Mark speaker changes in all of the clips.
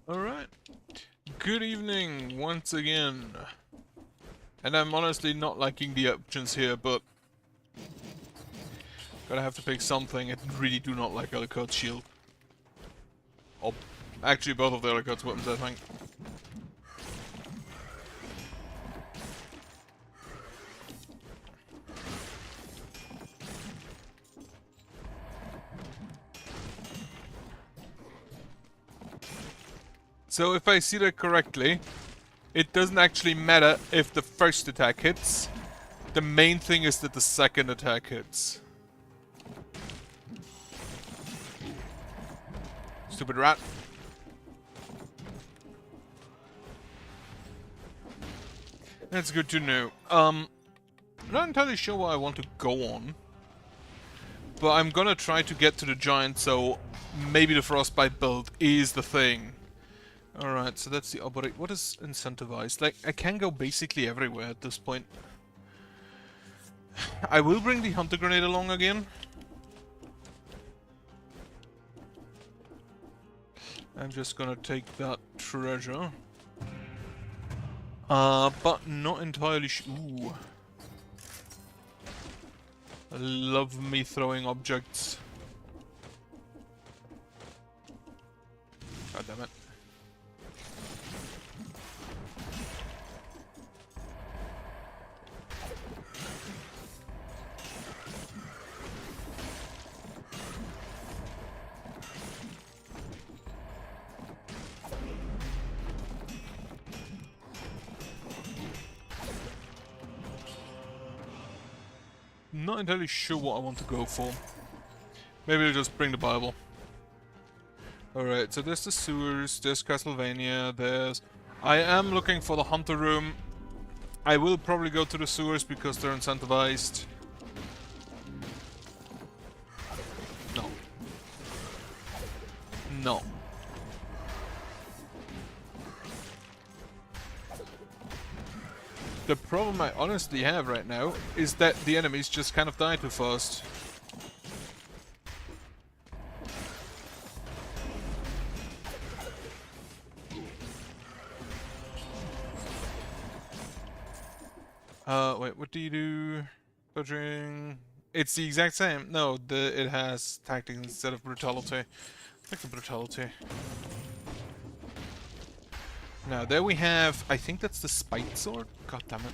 Speaker 1: Alright. Good evening once again. And I'm honestly not liking the options here, but gotta have to pick something. I really do not like Alucard's shield. Or actually both of the Alucard's weapons, I think. So if I see that correctly, it doesn't actually matter if the first attack hits. The main thing is that the second attack hits. Stupid rat. That's good to know. I'm not entirely sure what I want to go on. But I'm gonna try to get to the giant, so maybe the frostbite build is the thing. Alright, so that's the operate. What is incentivized? Like, I can go basically everywhere at this point. I will bring the hunter grenade along again. I'm just gonna take that treasure. But not entirely ooh. I love me throwing objects. God damn it. Not entirely sure what I want to go for. Maybe I'll just bring the Bible. Alright, so there's the sewers, there's Castlevania, there's... I am looking for the hunter room. I will probably go to the sewers because they're incentivized. No. No. The problem I honestly have right now is that the enemies just kind of die too fast. Wait, what do you do? Dodging... It's the exact same. No, it has tactics instead of brutality. Pick the brutality. Now, there we have... I think that's the spite sword? God damn it.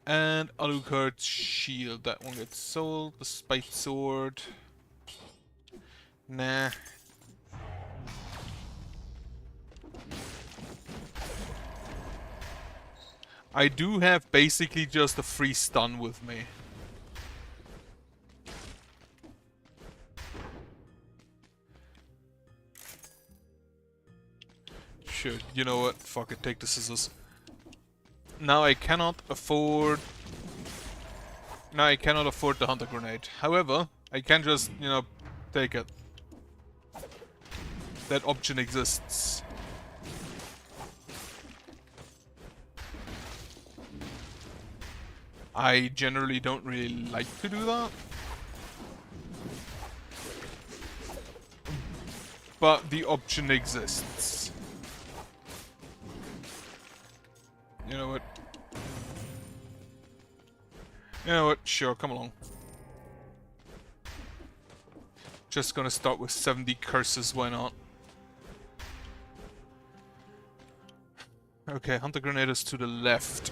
Speaker 1: And Alucard's shield. That one gets sold. The spite sword... Nah. I do have basically just a free stun with me. Sure, you know what? Fuck it, take the scissors. Now I cannot afford... Now I cannot afford the hunter grenade. However, I can just, you know, take it. That option exists. I generally don't really like to do that. But the option exists. You know what? You know what? Sure, come along. Just gonna start with 70 curses, why not? Okay, hunter grenade is to the left.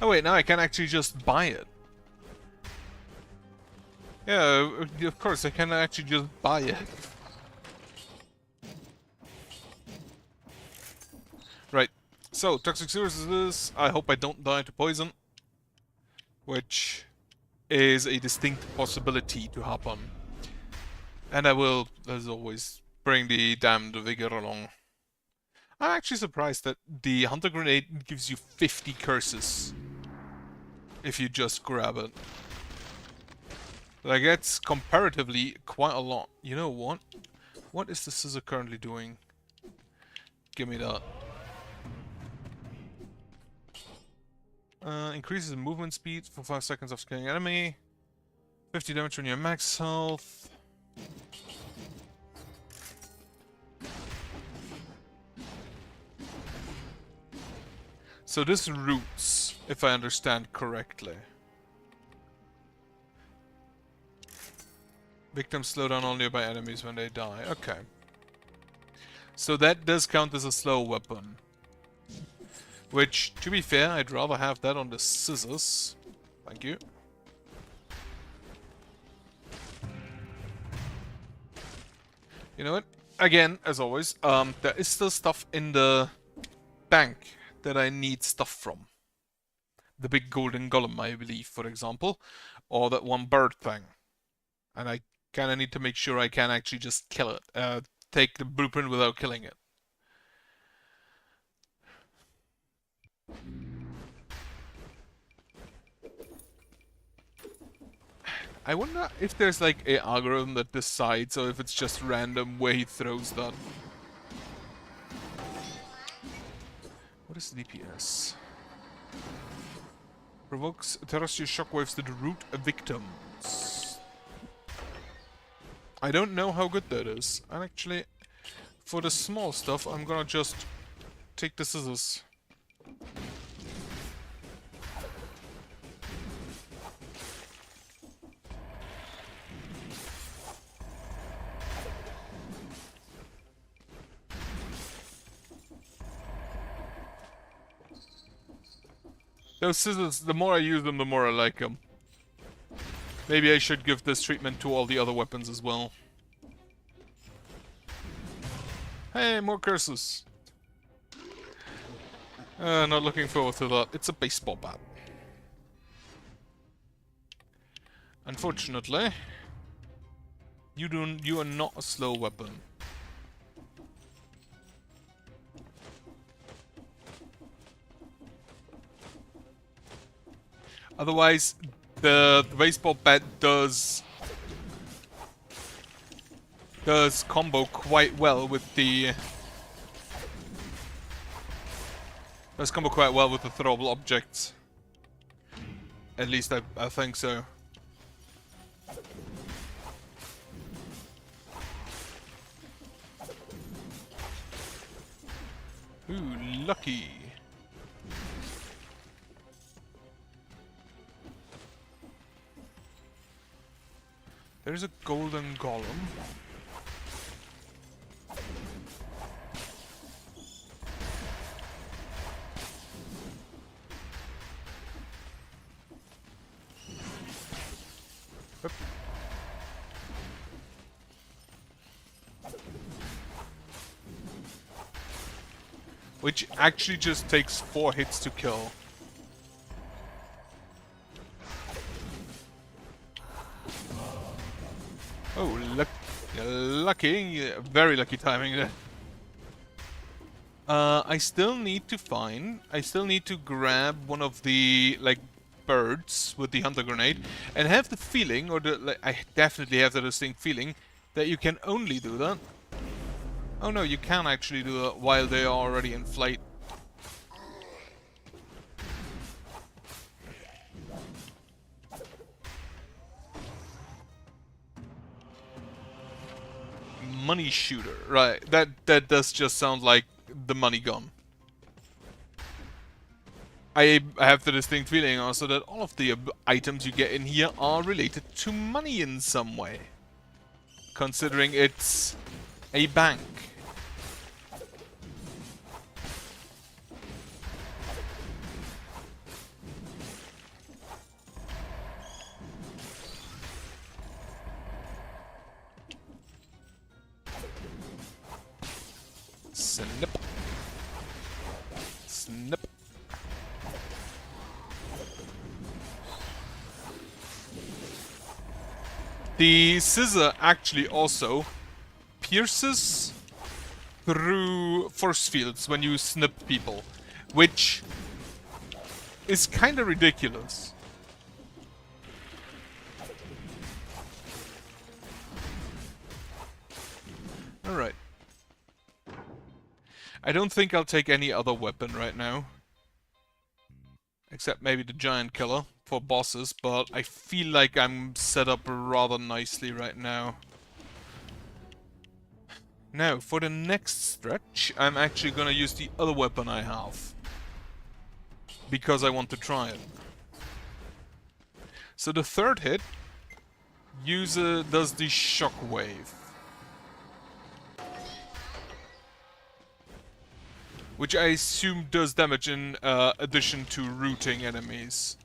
Speaker 1: Oh wait, now I can actually just buy it. Yeah, of course, I can actually just buy it. Right, so, Toxic Sewers is this. I hope I don't die to poison. Which is a distinct possibility to happen. And I will, as always, bring the damned vigor along. I'm actually surprised that the hunter grenade gives you 50 curses. If you just grab it. Like, that's comparatively quite a lot. You know what? What is the scissor currently doing? Give me that. Increases movement speed for 5 seconds of killing enemy. 50 damage on your max health. So this roots, if I understand correctly. Victims slow down all nearby enemies when they die. Okay. So that does count as a slow weapon. Which, to be fair, I'd rather have that on the scissors. Thank you. You know what? Again, as always, there is still stuff in the bank that I need stuff from. The big golden golem, I believe, for example. Or that one bird thing. And I kind of need to make sure I can actually just kill it. Take the blueprint without killing it. I wonder if there's like a algorithm that decides, or if it's just random where he throws that. What is DPS? Provokes terrestrial shockwaves that root victims. I don't know how good that is. And actually, for the small stuff, I'm gonna just take the scissors. Those scissors, the more I use them, the more I like them. Maybe I should give this treatment to all the other weapons as well. Hey, more curses. Not looking forward to that. It's a baseball bat. Unfortunately, you are not a slow weapon. Otherwise, the baseball bat does combo quite well with the throwable objects. At least I think so. Ooh, lucky. There's a golden golem. Yep. Which actually just takes 4 hits to kill. Oh, lucky, very lucky timing there. I still need to grab one of the, like, birds with the hunter grenade, and have the feeling, I definitely have the distinct feeling, that you can only do that. Oh no, you can actually do that while they are already in flight. Money shooter, right? That does just sound like the money gun. I have the distinct feeling also that all of the items you get in here are related to money in some way, considering it's a bank. Snip. Snip. The scissor actually also pierces through force fields when you snip people, which is kind of ridiculous. Alright. I don't think I'll take any other weapon right now. Except maybe the giant killer for bosses, but I feel like I'm set up rather nicely right now. Now, for the next stretch, I'm actually gonna use the other weapon I have. because I want to try it. So the third hit does the shockwave, which I assume does damage in addition to rooting enemies.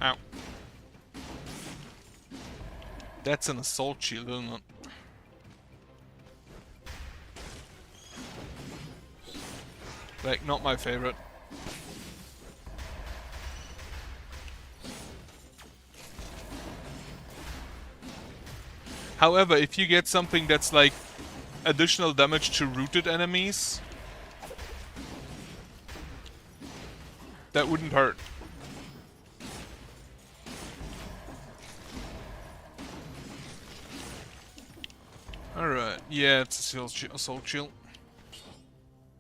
Speaker 1: Ow. That's an assault shield, isn't it? Like, not my favorite. However, if you get something that's like additional damage to rooted enemies, that wouldn't hurt. Alright, yeah, it's a assault shield.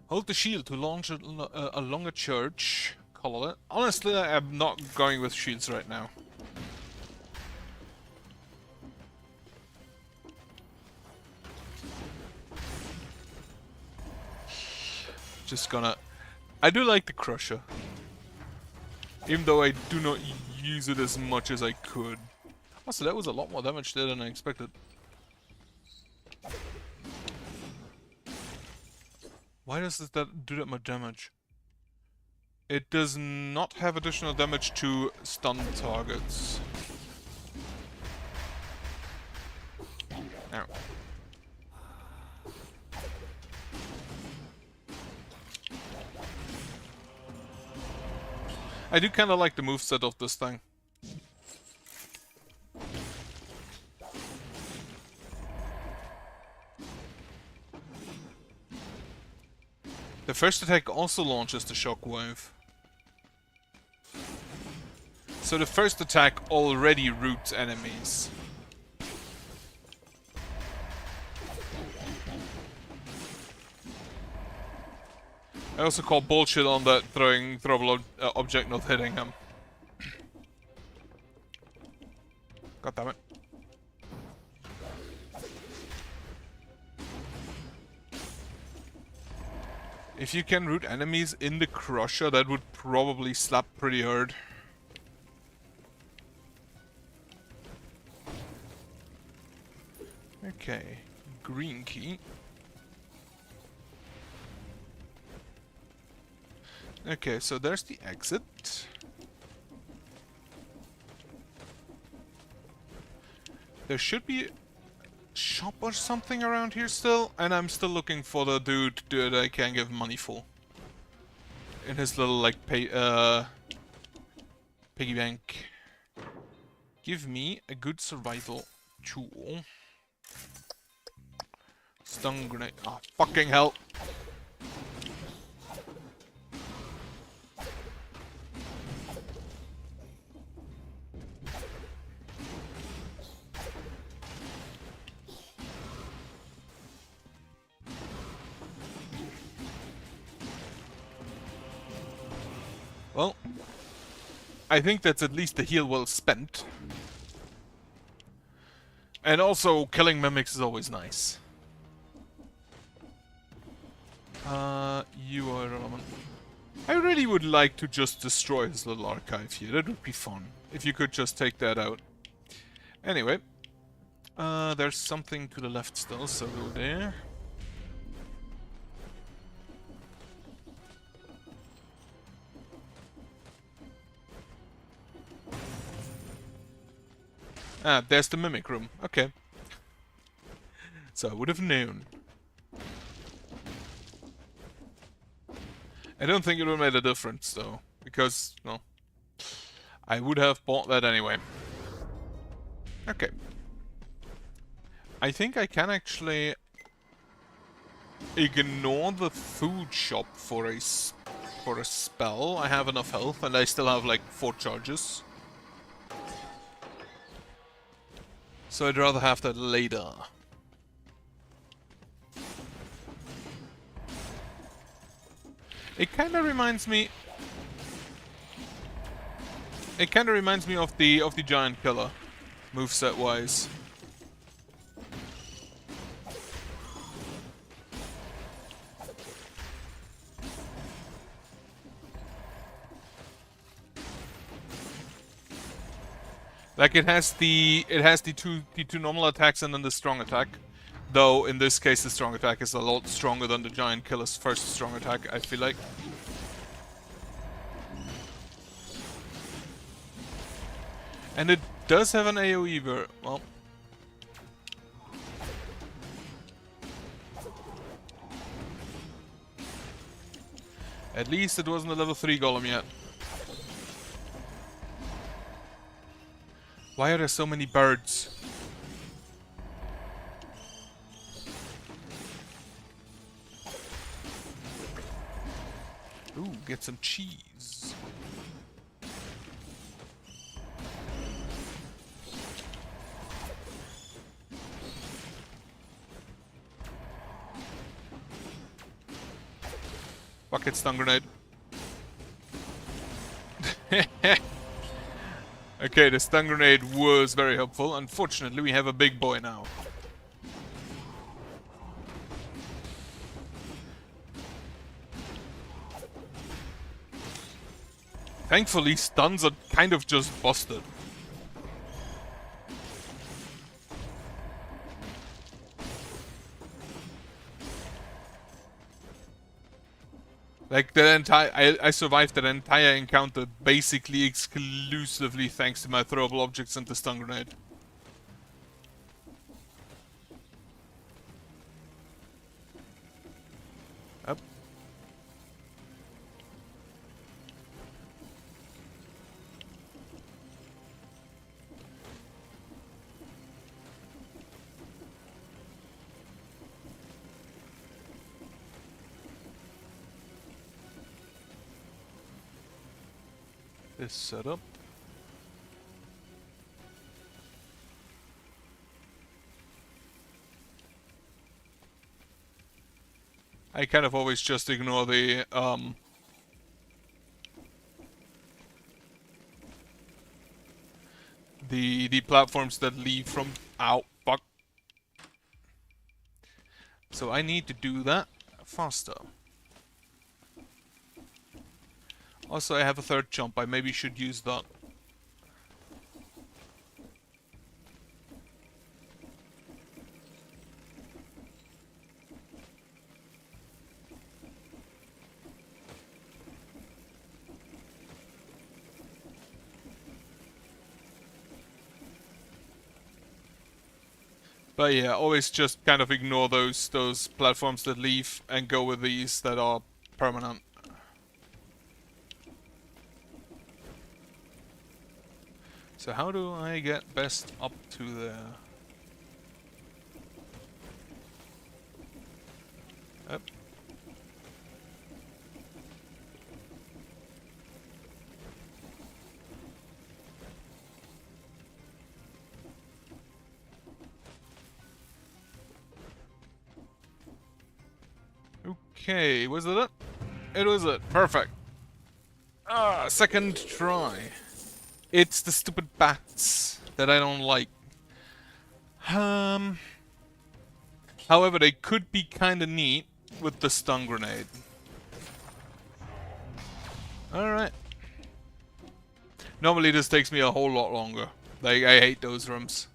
Speaker 1: Hold the shield to launch a longer charge. Call it. Honestly, I'm not going with shields right now. Just gonna... I do like the Crusher. Even though I do not use it as much as I could. Also, that was a lot more damage there than I expected. Why does that do that much damage? It does not have additional damage to stun targets. Ow. I do kind of like the moveset of this thing. The first attack also launches the shockwave. So the first attack already roots enemies. I also call bullshit on that throwing throwable object not hitting him. God damn it. If you can root enemies in the Crusher, that would probably slap pretty hard. Okay, green key. Okay, so there's the exit. There should be a shop or something around here still, and I'm still looking for the dude that I can give money for. In his little, like, piggy bank. Give me a good survival tool. Stun grenade. Oh, fucking hell. Well, I think that's at least a heal well spent. And also, killing mimics is always nice. You are irrelevant. I really would like to just destroy his little archive here. That would be fun. If you could just take that out. Anyway. There's something to the left still, so go there. Ah, there's the mimic room. Okay. So I would have known. I don't think it would have made a difference, though. Because, well, I would have bought that anyway. Okay. I think I can actually ignore the food shop for a spell. I have enough health, and I still have, like, 4 charges. So I'd rather have that later. It kind of reminds me. It kind of reminds me of the Giant Killer, moveset wise. Like it has the two normal attacks and then the strong attack. Though in this case the strong attack is a lot stronger than the giant killer's first strong attack, I feel like. And it does have an AoE well. At least it wasn't a level 3 golem yet. Why are there so many birds? Ooh, get some cheese. Bucket stun grenade. Okay, the stun grenade was very helpful. Unfortunately, we have a big boy now. Thankfully, stuns are kind of just busted. Like, the entire... I survived that entire encounter basically exclusively thanks to my throwable objects and the stun grenade. Up. This setup. I kind of always just ignore the platforms that leave from... Ow, fuck. So I need to do that faster. Also, I have a third jump. I maybe should use that. But yeah, always just kind of ignore those platforms that leave and go with these that are permanent. So how do I get best up to there? Up. Okay, was it? It was it. Perfect. Ah, second try. It's the stupid bats that I don't like. However, they could be kinda neat with the stun grenade. Alright. Normally this takes me a whole lot longer. Like, I hate those rooms.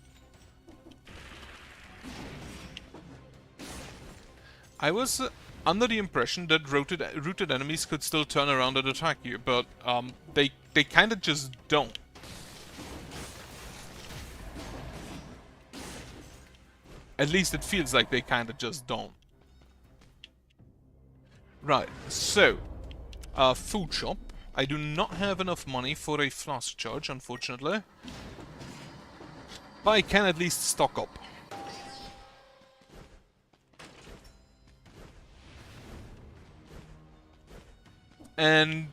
Speaker 1: I was under the impression that rooted enemies could still turn around and attack you, but they kinda just don't. At least it feels like they kinda just don't. Right, so, food shop. I do not have enough money for a flask charge, unfortunately. But I can at least stock up. And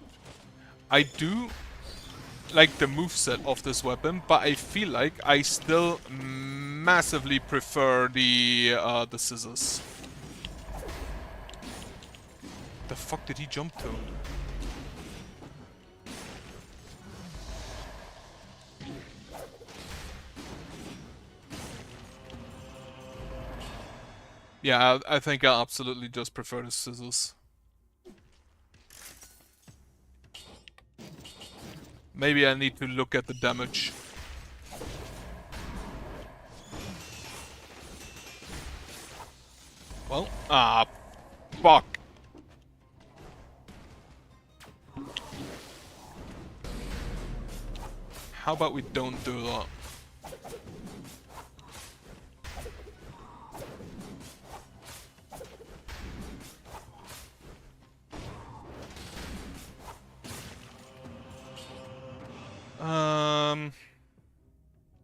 Speaker 1: I do like the moveset of this weapon, but I feel like I still massively prefer the scissors. The fuck did he jump to? Yeah, I think I absolutely just prefer the scissors. Maybe I need to look at the damage. Well, fuck. How about we don't do that?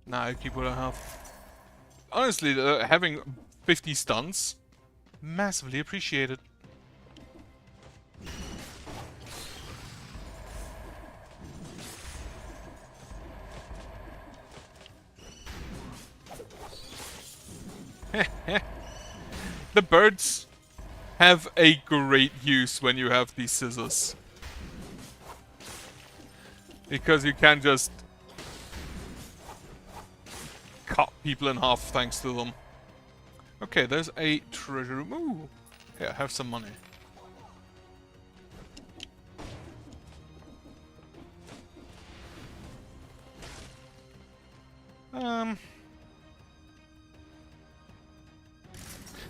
Speaker 1: Nah, I keep what I have. Honestly, having 50 stuns, massively appreciated. The birds have a great use when you have these scissors. Because you can just cut people in half thanks to them. Okay, there's a treasure room. Ooh! Yeah, have some money.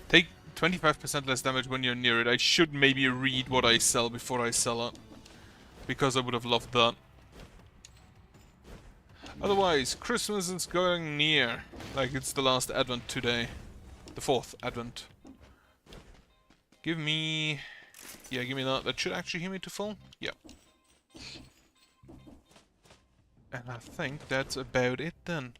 Speaker 1: Take 25% less damage when you're near it. I should maybe read what I sell before I sell it. Because I would have loved that. Otherwise, Christmas is going near. Like it's the last Advent today. The 4th Advent. Give me... Yeah, give me that. That should actually heal me to full. Yeah. And I think that's about it then.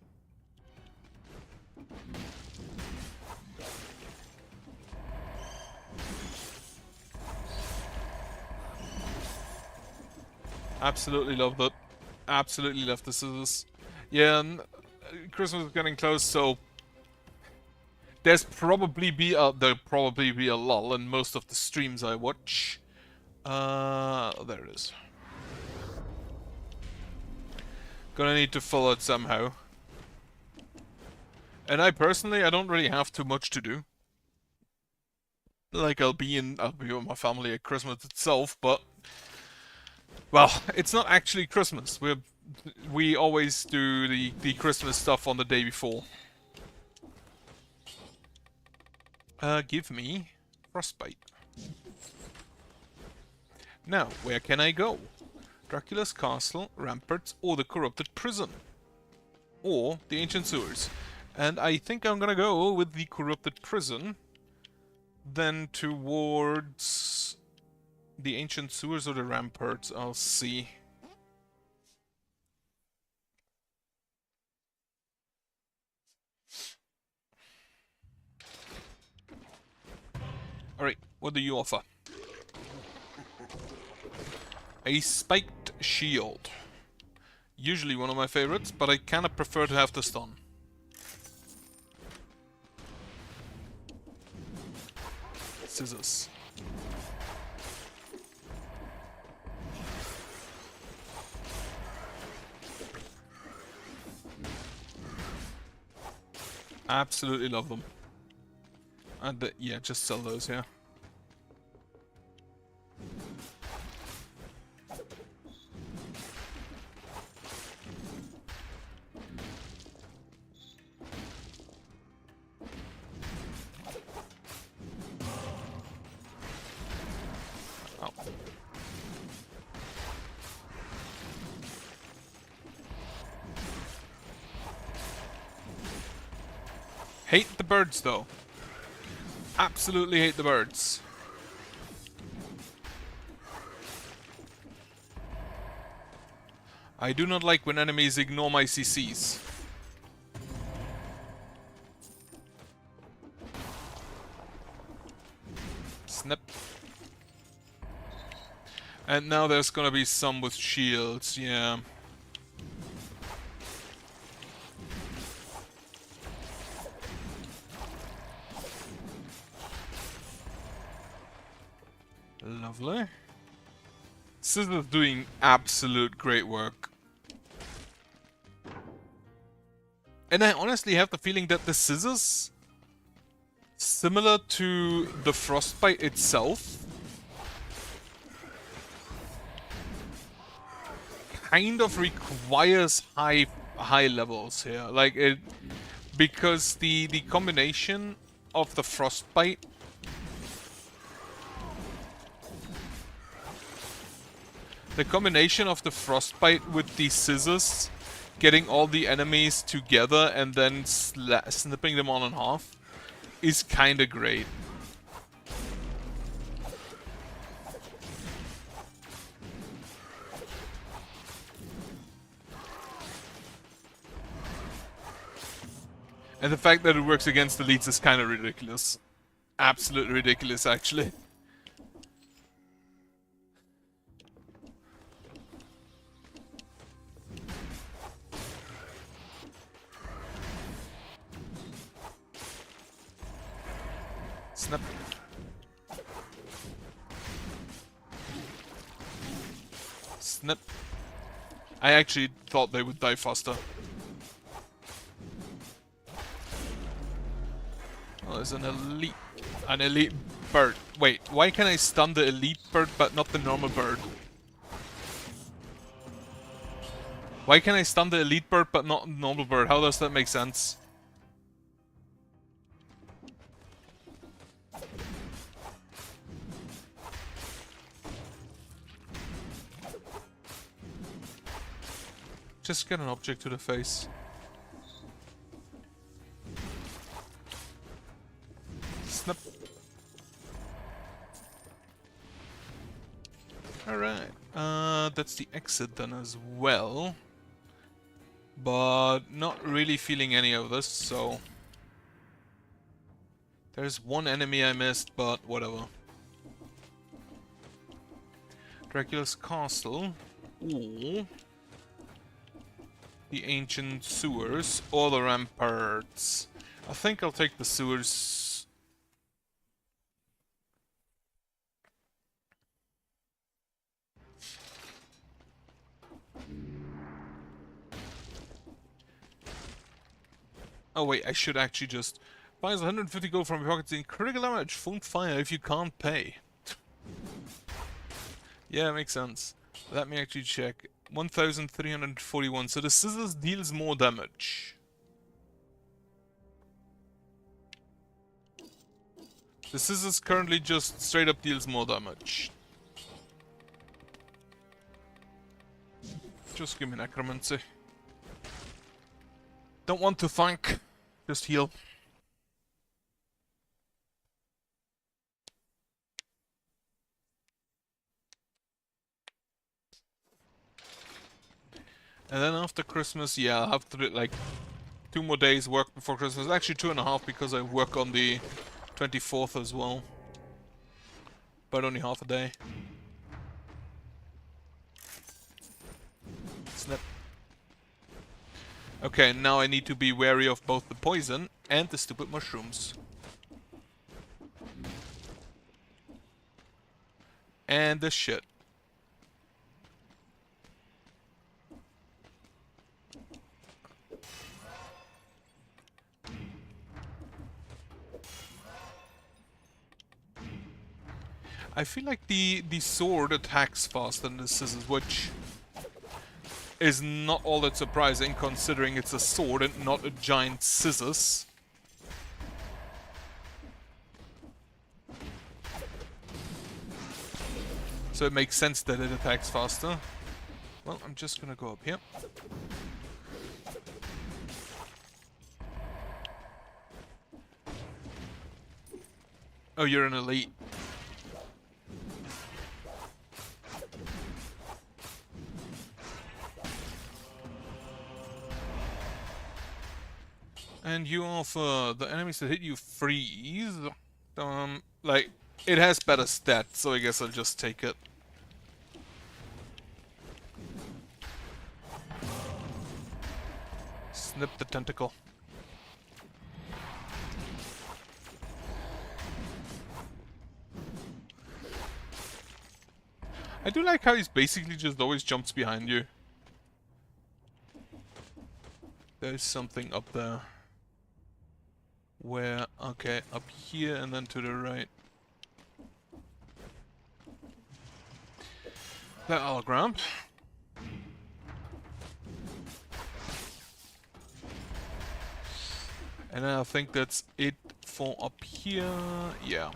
Speaker 1: Absolutely love that. Absolutely love the scissors. Yeah, and Christmas is getting close, so there'll probably be a lull in most of the streams I watch. There it is. Gonna need to follow it somehow. And I don't really have too much to do. Like I'll be with my family at Christmas itself, but well, it's not actually Christmas. We always do the Christmas stuff on the day before. Give me Frostbite. Now, where can I go? Dracula's Castle, Ramparts, or the Corrupted Prison. Or the Ancient Sewers. And I think I'm gonna go with the Corrupted Prison. Then towards the Ancient Sewers or the Ramparts, I'll see. Alright, what do you offer? A Spiked Shield. Usually one of my favorites, but I kinda prefer to have the stun. Scissors. Absolutely love them. And yeah, just sell those, yeah. Oh. Hate the birds, though. Absolutely hate the birds. I do not like when enemies ignore my CCs. Snap. And now there's gonna be some with shields, yeah. Lovely. Scissors doing absolute great work. And I honestly have the feeling that the scissors, similar to the Frostbite itself, kind of requires high levels here. Like it, because the combination of the Frostbite The combination of the frostbite with the scissors, getting all the enemies together and then snipping them all in half, is kinda great. And the fact that it works against elites is kinda ridiculous. Absolutely ridiculous, actually. Snap. Snap. I actually thought they would die faster. Oh, there's an elite bird. Wait, why can I stun the elite bird but not the normal bird? Why can I stun the elite bird but not the normal bird? How does that make sense? Just get an object to the face. Snap. Alright. That's the exit then as well. But not really feeling any of this, so... There's one enemy I missed, but whatever. Dracula's Castle. Ooh. The ancient sewers or the ramparts. I think I'll take the sewers. Oh wait, I should actually just buy 150 gold from your pockets in critical damage. Won't fire if you can't pay. Yeah, makes sense. Let me actually check. 1,341. So the scissors deals more damage. The scissors currently just straight up deals more damage. Just give me necromancy. Don't want to flank. Just heal. And then after Christmas, yeah, I'll have to do like 2 more days work before Christmas. Actually 2.5 because I work on the 24th as well. But only half a day. Snap. Okay, now I need to be wary of both the poison and the stupid mushrooms. And the shit. I feel like the sword attacks faster than the scissors, which is not all that surprising considering it's a sword and not a giant scissors. So it makes sense that it attacks faster. Well, I'm just gonna go up here. Oh, you're an elite. And you offer the enemies that hit you freeze. Like, it has better stats, so I guess I'll just take it. Snip the tentacle. I do like how he's basically just always jumps behind you. There's something up there. Where? Okay, up here and then to the right. The hologram. And I think that's it for up here. Yeah.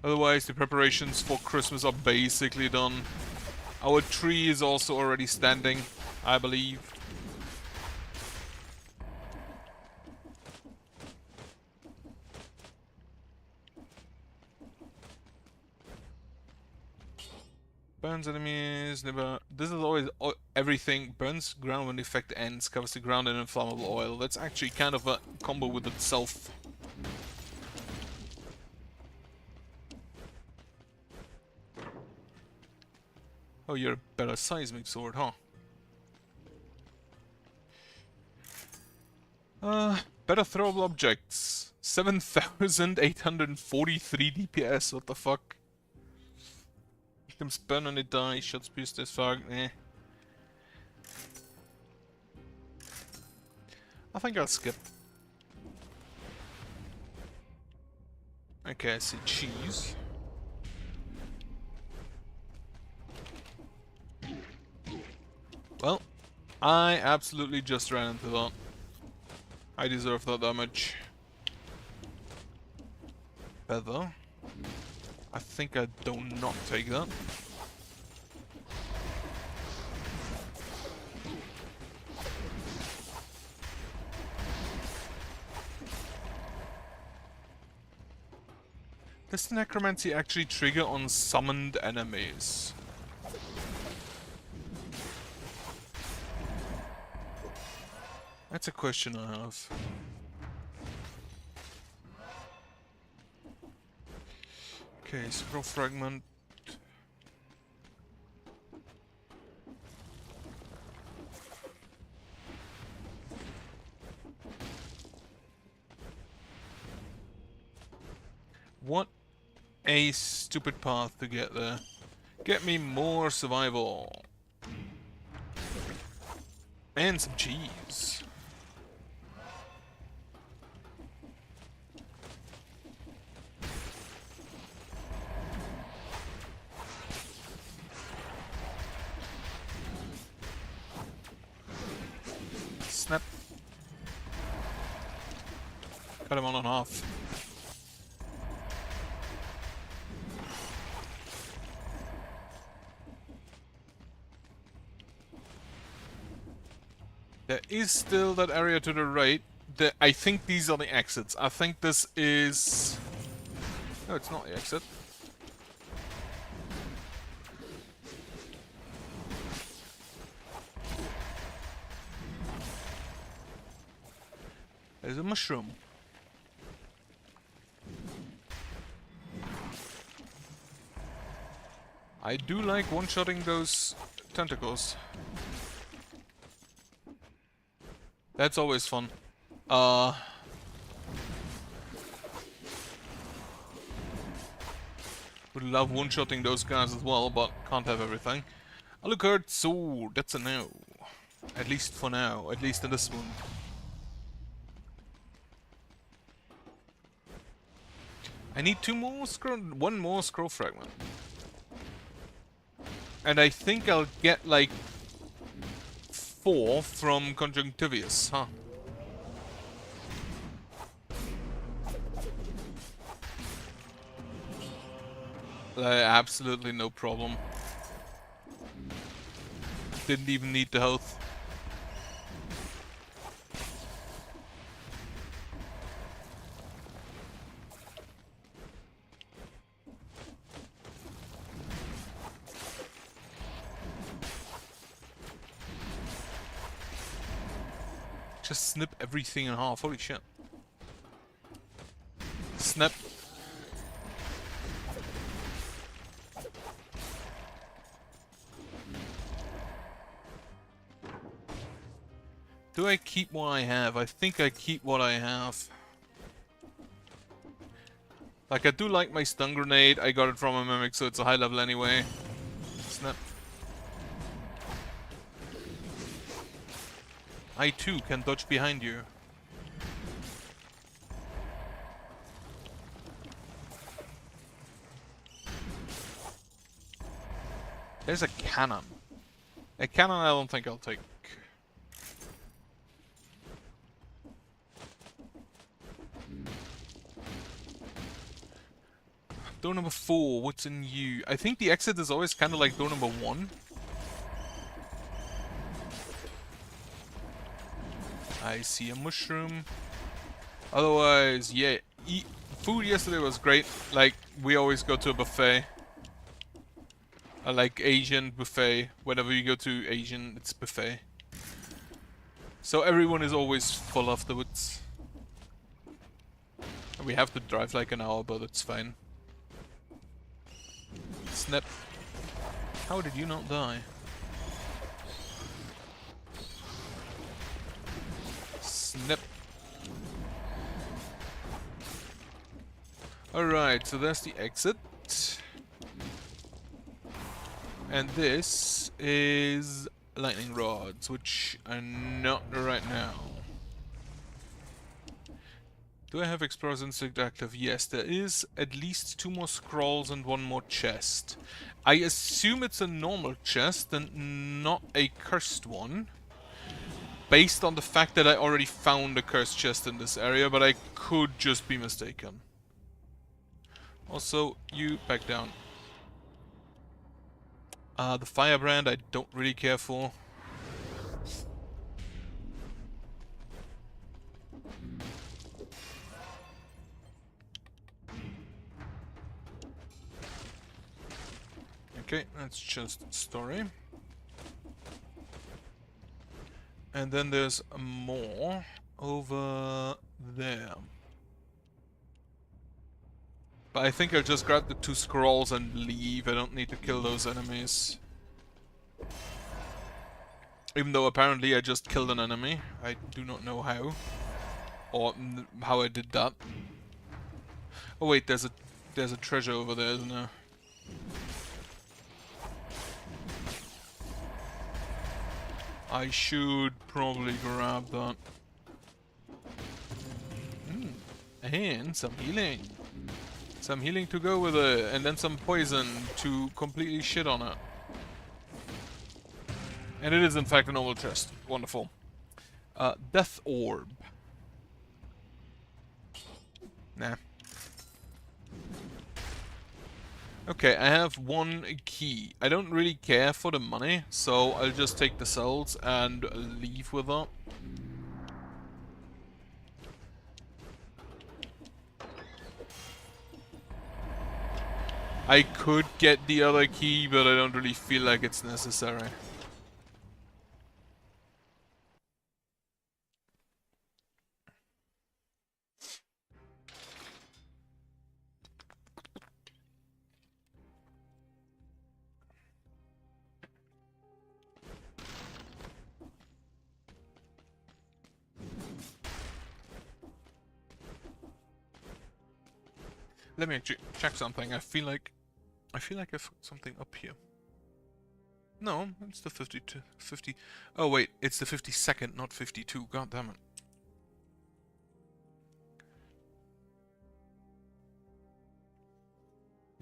Speaker 1: Otherwise, the preparations for Christmas are basically done. Our tree is also already standing, I believe. Burns enemies, never... This is always... everything burns ground when the effect ends, covers the ground in inflammable oil. That's actually kind of a combo with itself. Oh, you're a better seismic sword, huh? Better throwable objects. 7,843 DPS, what the fuck? Victims burn when they die, shots pierce this fuck, eh. I think I'll skip. Okay, I see cheese. Well, I absolutely just ran into that. I deserve that damage. Feather. I think I do not take that. Does the necromancy actually trigger on summoned enemies? That's a question I have. Okay, scroll fragment. What a stupid path to get there. Get me more survival. And some cheese. Snap. Cut him on and off. There is still that area to the right. I think these are the exits. I think this is... No, it's not the exit. There's a mushroom. I do like one-shotting those tentacles. That's always fun. Would love one-shotting those guys as well, but can't have everything. Alucard sword, that's a no. At least for now, at least in this one. I need one more scroll fragment. And I think I'll get like 4 from Conjunctivius, huh? Absolutely no problem. Didn't even need the health. Just snip everything in half, holy shit. Snap. Do I keep what I have? I think I keep what I have. Like, I do like my stun grenade. I got it from a mimic, so it's a high level anyway. Snap. I too can dodge behind you. There's a cannon. A cannon I don't think I'll take. Door number 4, what's in you? I think the exit is always kind of like door number 1. I see a mushroom. Otherwise, yeah, food yesterday was great. Like, we always go to a buffet. Like Asian buffet. Whenever you go to Asian, it's buffet. So everyone is always full afterwards. We have to drive like an hour, but it's fine. Snap. How did you not die? Snap. Alright, so there's the exit. And this is lightning rods, which are not right now. Do I have Explorer's Instinct active? Yes, there is at least 2 more scrolls and 1 more chest. I assume it's a normal chest and not a cursed one, based on the fact that I already found a cursed chest in this area, but I could just be mistaken. Also, you back down. The firebrand I don't really care for. Okay, that's just story. And then there's more over there. But I think I'll just grab the 2 scrolls and leave. I don't need to kill those enemies. Even though apparently I just killed an enemy. I do not know how. Or how I did that. Oh wait, there's a treasure over there, isn't there? I should probably grab that. And some healing. Some healing to go with it, and then some poison to completely shit on it. And it is in fact a normal chest. Wonderful. Death Orb. Nah. Okay, I have 1 key. I don't really care for the money, so I'll just take the cells and leave with that. I could get the other key, but I don't really feel like it's necessary. Let me actually check something. I feel like I've got something up here. No, it's the 50. Oh wait, it's the 52nd, not 52. God damn it.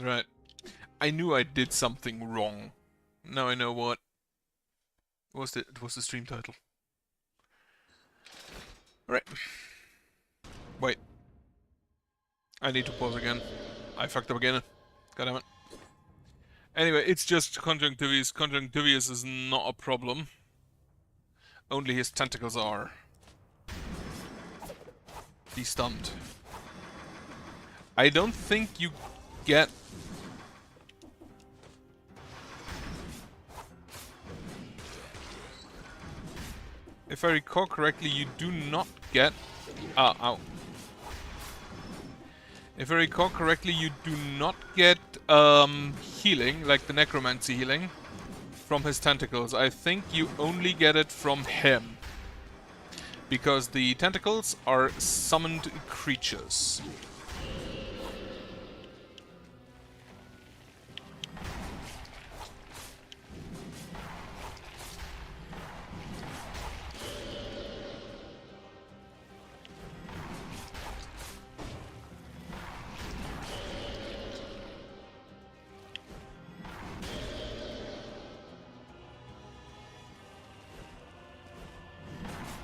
Speaker 1: Right. I knew I did something wrong. Now I know what. It was the stream title. Right. Wait. I need to pause again. I fucked up again. God damn it. Anyway, it's just conjunctivitis. Conjunctivitis is not a problem. Only his tentacles are. He's stunned. I don't think you get... If I recall correctly, you do not get... ow. If I recall correctly, you do not get healing, like the necromancy healing, from his tentacles. I think you only get it from him. Because the tentacles are summoned creatures.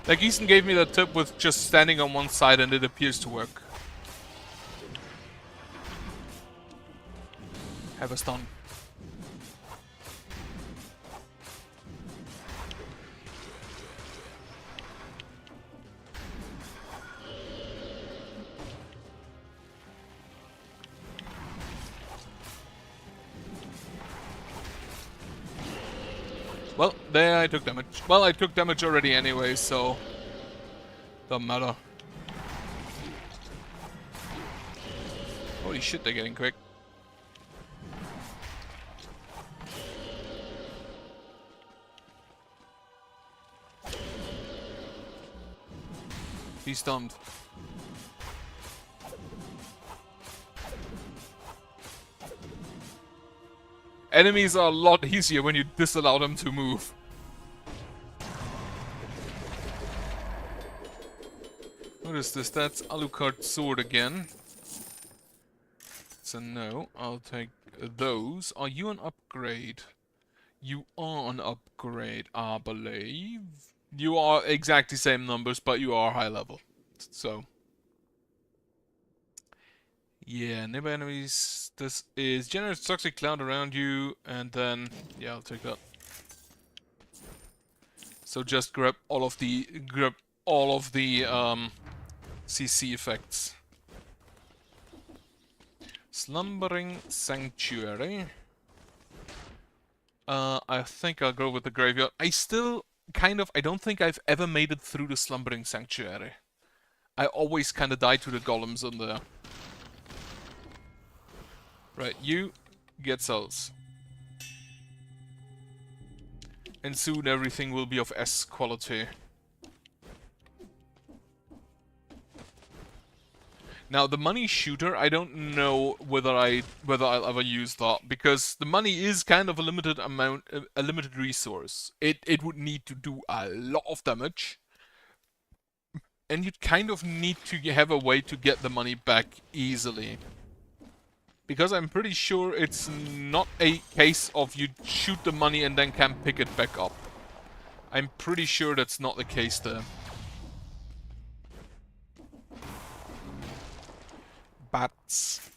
Speaker 1: Like, Easton gave me the tip with just standing on one side and it appears to work. have a stun. Well, there I took damage. Well, I took damage already anyway, so doesn't matter. Holy shit, they're getting quick. He's stunned. Enemies are a lot easier when you disallow them to move. What is this? That's Alucard sword again. So no, I'll take those. Are you an upgrade? You are an upgrade, I believe. You are exactly same numbers, but you are high level. So yeah, nearby enemies. This is generates toxic cloud around you, and then yeah, I'll take that. So just grab all of the CC effects. Slumbering Sanctuary. I think I'll go with the Graveyard. I still I don't think I've ever made it through the Slumbering Sanctuary. I always kind of die to the golems in there. Right, you get souls. And soon everything will be of S quality. Now the money shooter, I don't know whether I'll ever use that, because the money is kind of a limited amount, a limited resource. It would need to do a lot of damage, and you'd kind of need to have a way to get the money back easily. Because I'm pretty sure it's not a case of you shoot the money and then can pick it back up. I'm pretty sure that's not the case there. Bats.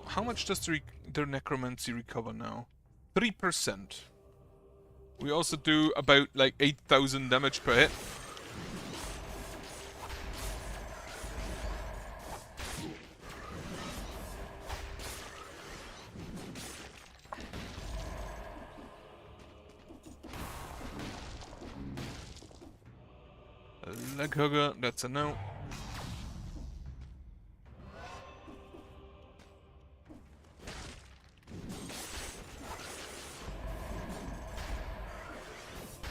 Speaker 1: How much does their necromancy recover now? 3%. We also do about like 8,000 damage per hit. Leg hugger, that's a no.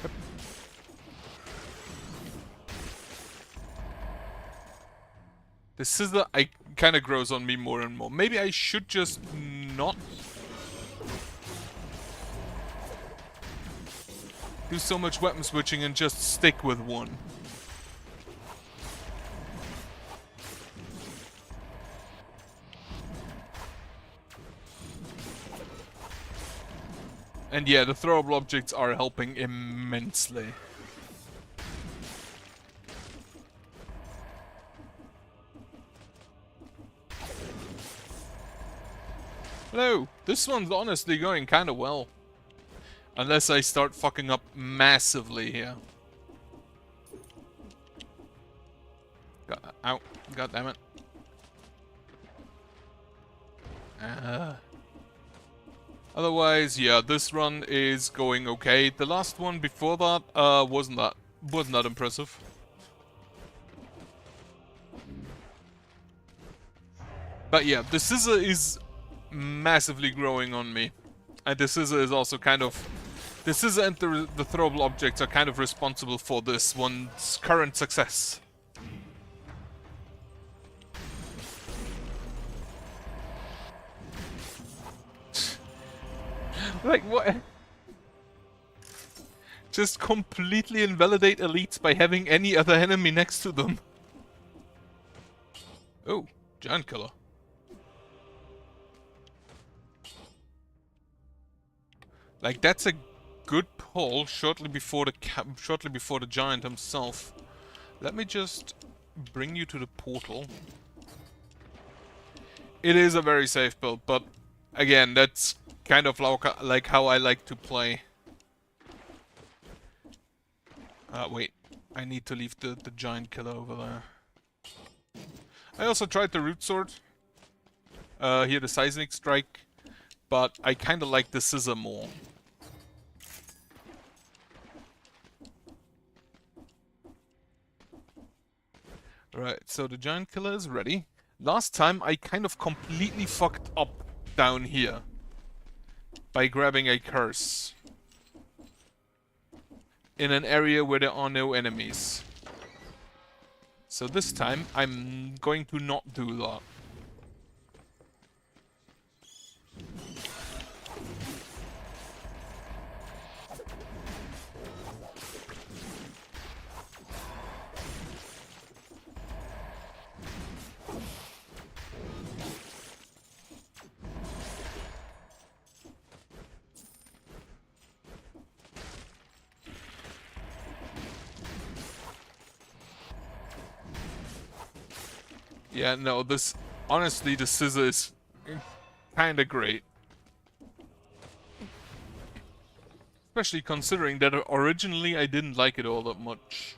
Speaker 1: Yep. The scissor kind of grows on me more and more. Maybe I should just not do so much weapon switching and just stick with one. And yeah, the throwable objects are helping immensely. Hello! This one's honestly going kinda well. Unless I start fucking up massively here. Ow. God damn it. Otherwise, yeah, this run is going okay. The last one before that wasn't that impressive. But yeah, the scissor is massively growing on me. And the scissor is also kind of... The scissor and the throwable objects are kind of responsible for this one's current success. Like, what? Just completely invalidate elites by having any other enemy next to them. Oh, giant killer. Like, that's a good pull shortly before the giant himself. Let me just bring you to the portal. It is a very safe build, but again, that's kind of like how I like to play. Wait. I need to leave the giant killer over there. I also tried the root sword. Here the seismic strike. But I kinda like the scissor more. Right, so the giant killer is ready. Last time I kind of completely fucked up down here. By grabbing a curse. In an area where there are no enemies. So this time I'm going to not do that. Yeah, no, this... Honestly, the scissor is kinda great. Especially considering that originally I didn't like it all that much.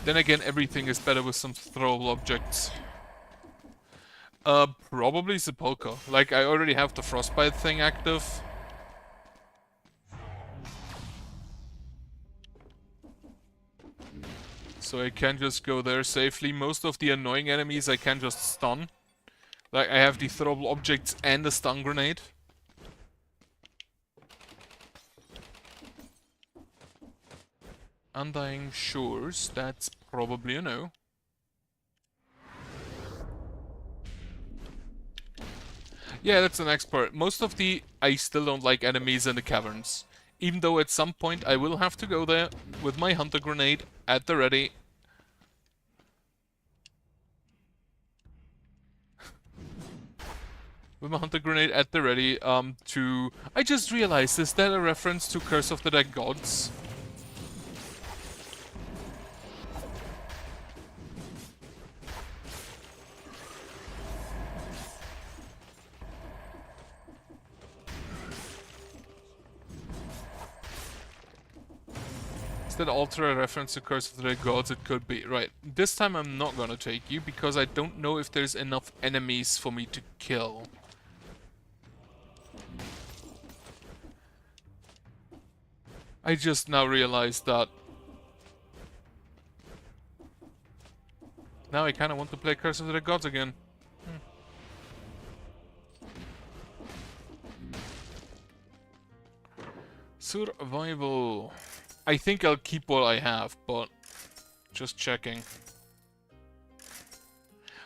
Speaker 1: Then again, everything is better with some throwable objects. Probably Sepulchre. Like, I already have the Frostbite thing active. So I can just go there safely. Most of the annoying enemies I can just stun. Like, I have the throwable objects and the stun grenade. Undying Shores, that's probably a no. Yeah, that's the next part. Most of I still don't like enemies in the caverns. Even though at some point I will have to go there with my hunter grenade at the ready. With my hunter grenade at the ready, I just realized, is that a reference to Curse of the Dead Gods? Is that also a reference to Curse of the Dead Gods? It could be. Right, this time I'm not gonna take you, because I don't know if there's enough enemies for me to kill. I just now realized that. Now I kinda want to play Curse of the Dead Gods again. Survival. I think I'll keep what I have, but just checking.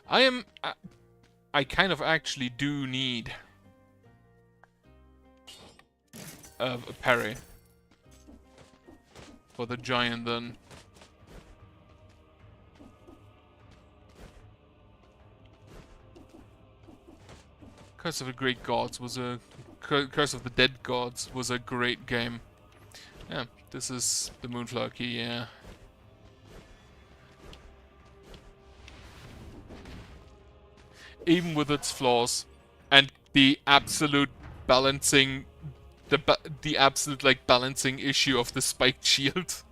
Speaker 1: I kind of actually do need a parry for the giant then. Curse of the Great Gods was a... Curse of the Dead Gods was a great game. Yeah, this is the Moonflower Key, yeah. Even with its flaws and the absolute balancing... The absolute, like, balancing issue of the spiked shield.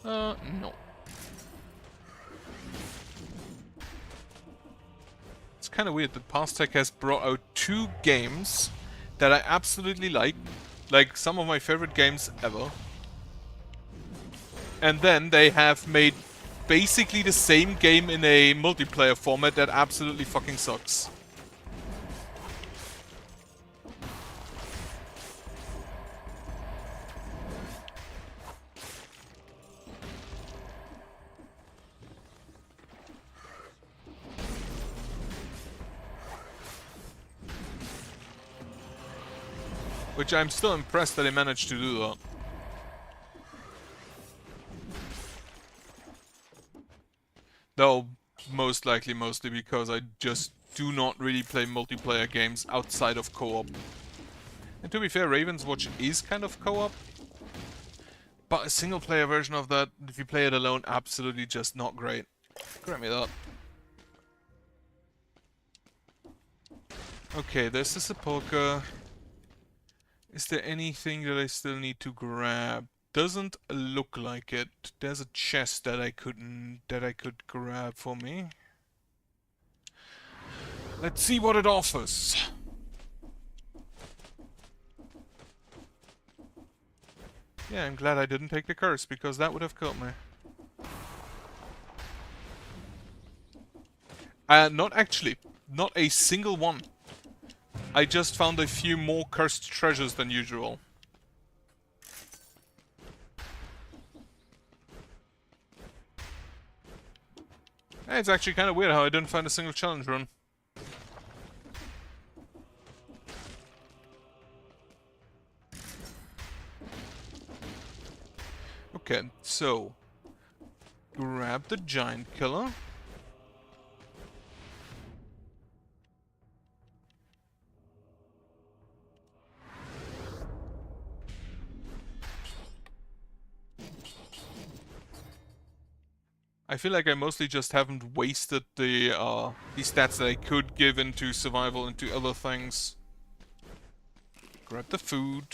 Speaker 1: No. It's kind of weird that Pastech has brought out 2 games that I absolutely like some of my favorite games ever. And then they have made basically the same game in a multiplayer format that absolutely fucking sucks. Which I'm still impressed that they managed to do that. Though, most likely mostly because I just do not really play multiplayer games outside of co-op. And to be fair, Raven's Watch is kind of co-op. But a single player version of that, if you play it alone, absolutely just not great. Grant me that. Okay, there's the Sepulchre. Is there anything that I still need to grab? Doesn't look like it. There's a chest that I could grab for me. Let's see what it offers. Yeah, I'm glad I didn't take the curse, because that would have killed me. Not actually. Not a single one. I just found a few more cursed treasures than usual. It's actually kind of weird how I didn't find a single challenge run. Okay, so grab the giant killer. I feel like I mostly just haven't wasted the stats that I could give into survival into other things. Grab the food.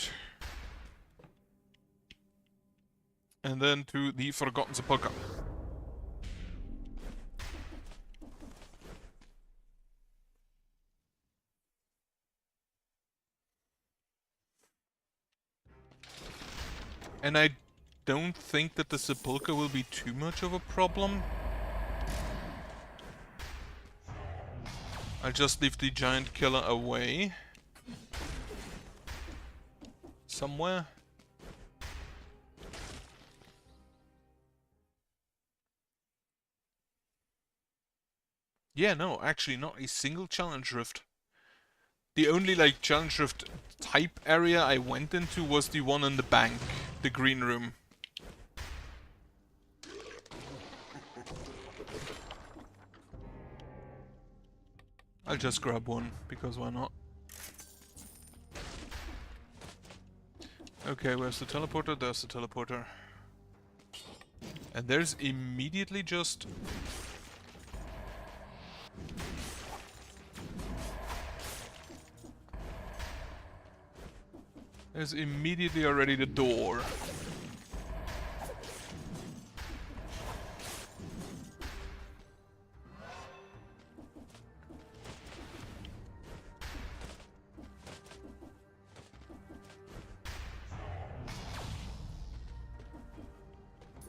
Speaker 1: And then to the Forgotten Sepulchre. And I don't think that the Sepulchre will be too much of a problem. I'll just leave the giant killer away. Somewhere. Yeah, no, actually not a single challenge rift. The only, like, challenge rift type area I went into was the one in the bank, the green room. I'll just grab one, because why not? Okay, where's the teleporter? There's the teleporter. And there's immediately just... There's immediately already the door.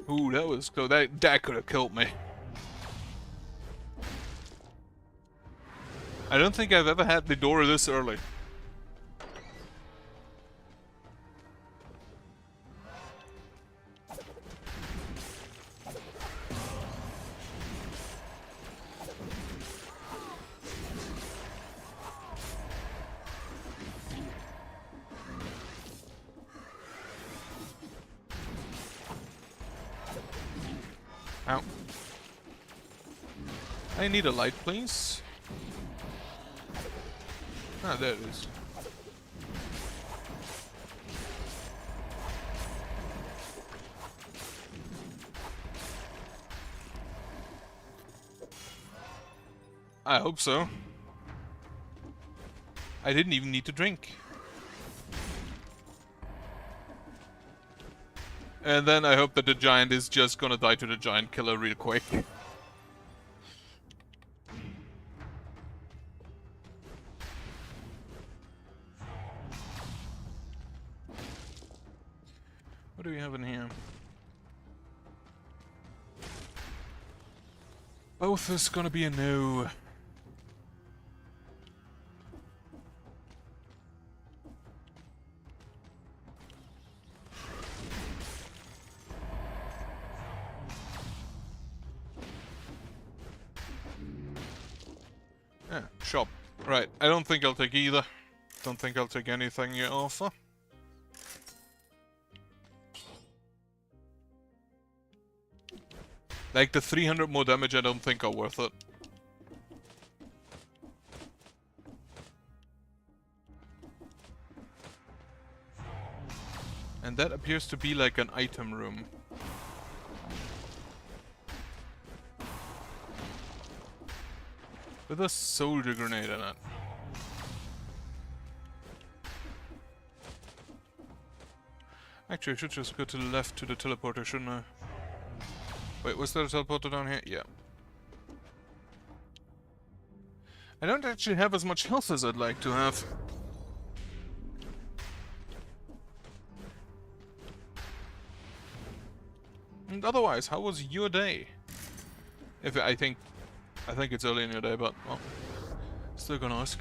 Speaker 1: Ooh, that was close. That could have killed me. I don't think I've ever had the door this early. Ow. I need a light, please. Ah, there it is. I hope so. I didn't even need to drink. And then I hope that the giant is just gonna die to the giant killer real quick. What do we have in here? Both is gonna be a no. Yeah, shop. Right, I don't think I'll take either. Don't think I'll take anything you offer. Like, the 300 more damage I don't think are worth it. And that appears to be like an item room. With a soldier grenade in it. Actually, I should just go to the left to the teleporter, shouldn't I? Wait, was there a teleporter down here? Yeah. I don't actually have as much health as I'd like to have. And otherwise, how was your day? If I think it's early in your day, but well, still gonna ask.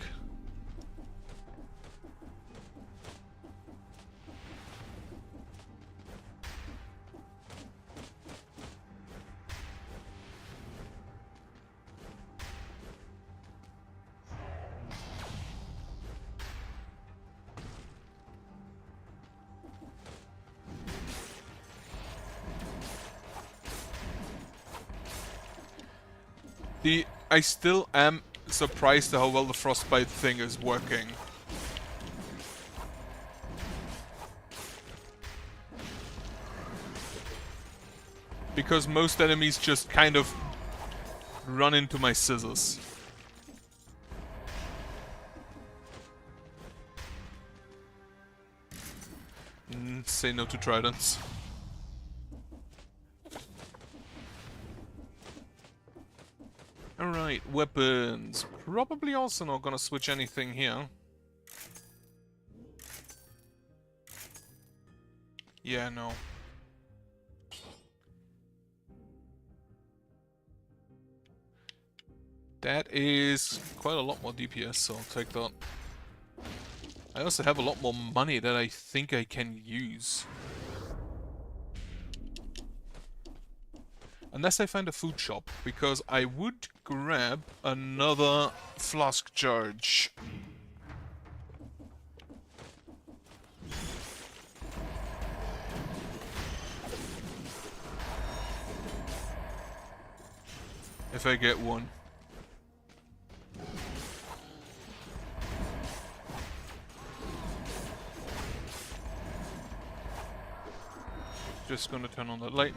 Speaker 1: I still am surprised at how well the frostbite thing is working. Because most enemies just kind of run into my scissors. Say no to tridents. Alright, weapons. Probably also not gonna switch anything here. Yeah, no. That is quite a lot more DPS, so I'll take that. I also have a lot more money that I think I can use. Unless I find a food shop, because I would grab another flask charge. If I get one. Just gonna turn on that light.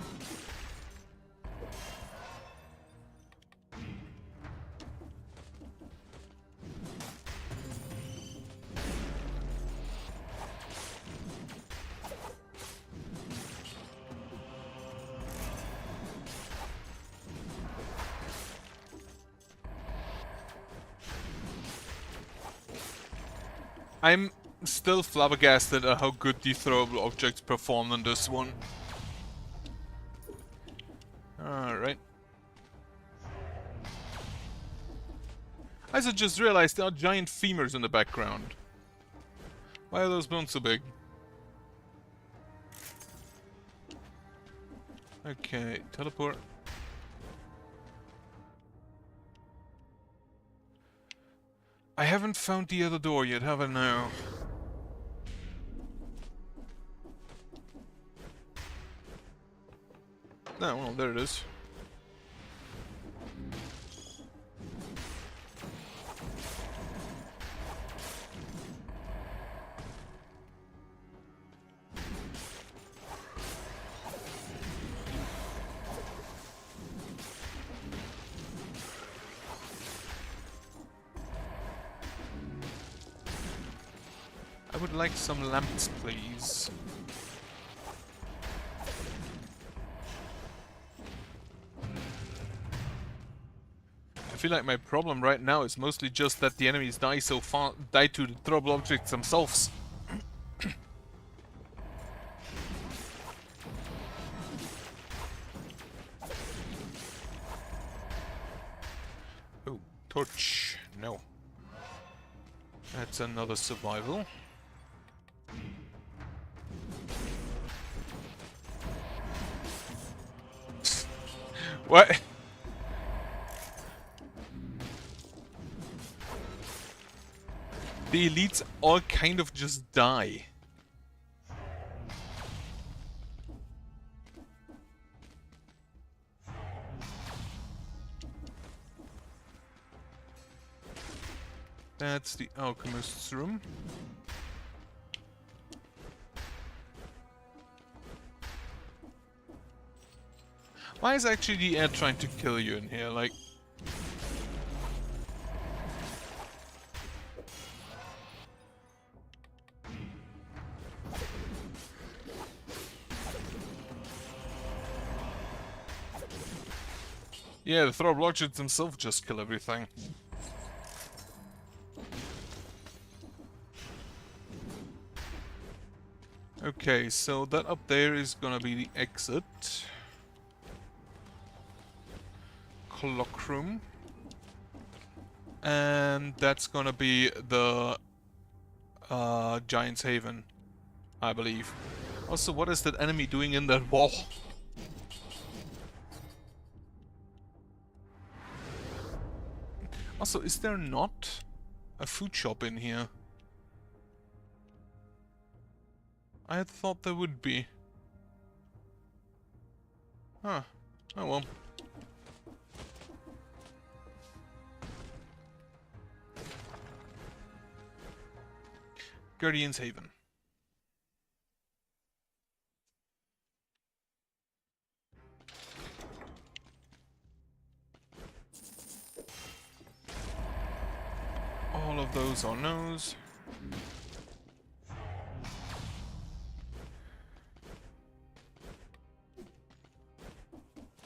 Speaker 1: I'm still flabbergasted at how good the throwable objects perform on this one. Alright. I just realized there are giant femurs in the background. Why are those bones so big? Okay, teleport. I haven't found the other door yet, have I now? No, well, there it is. I would like some lamps, please. I feel like my problem right now is mostly just that the enemies die so far, die to the throwable objects themselves. Oh, torch. No. That's another survival. What? The elites all kind of just die. That's the alchemist's room. Why is actually the air trying to kill you in here? Like... Yeah, the throw blodgers themselves just kill everything. Okay, so that up there is gonna be the exit. Clock room. And that's gonna be the Giant's Haven, I believe. Also, what is that enemy doing in that wall? Also, is there not a food shop in here? I had thought there would be. Huh. Oh well. Guardian's Haven. All of those are no's.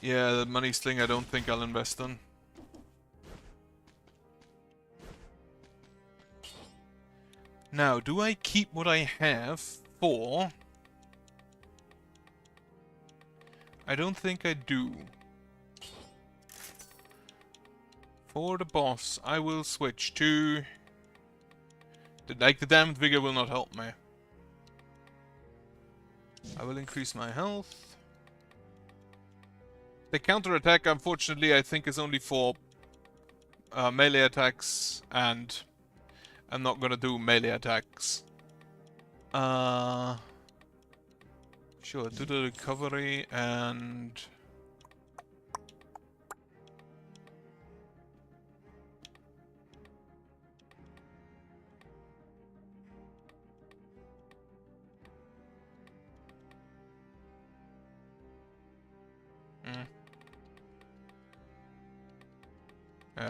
Speaker 1: Yeah, the money sling I don't think I'll invest in. Now, do I keep what I have for... I don't think I do. For the boss, I will switch to... Like, the damned vigor will not help me. I will increase my health. The counterattack, unfortunately, I think is only for melee attacks, and I'm not gonna do melee attacks. Sure, do the recovery and...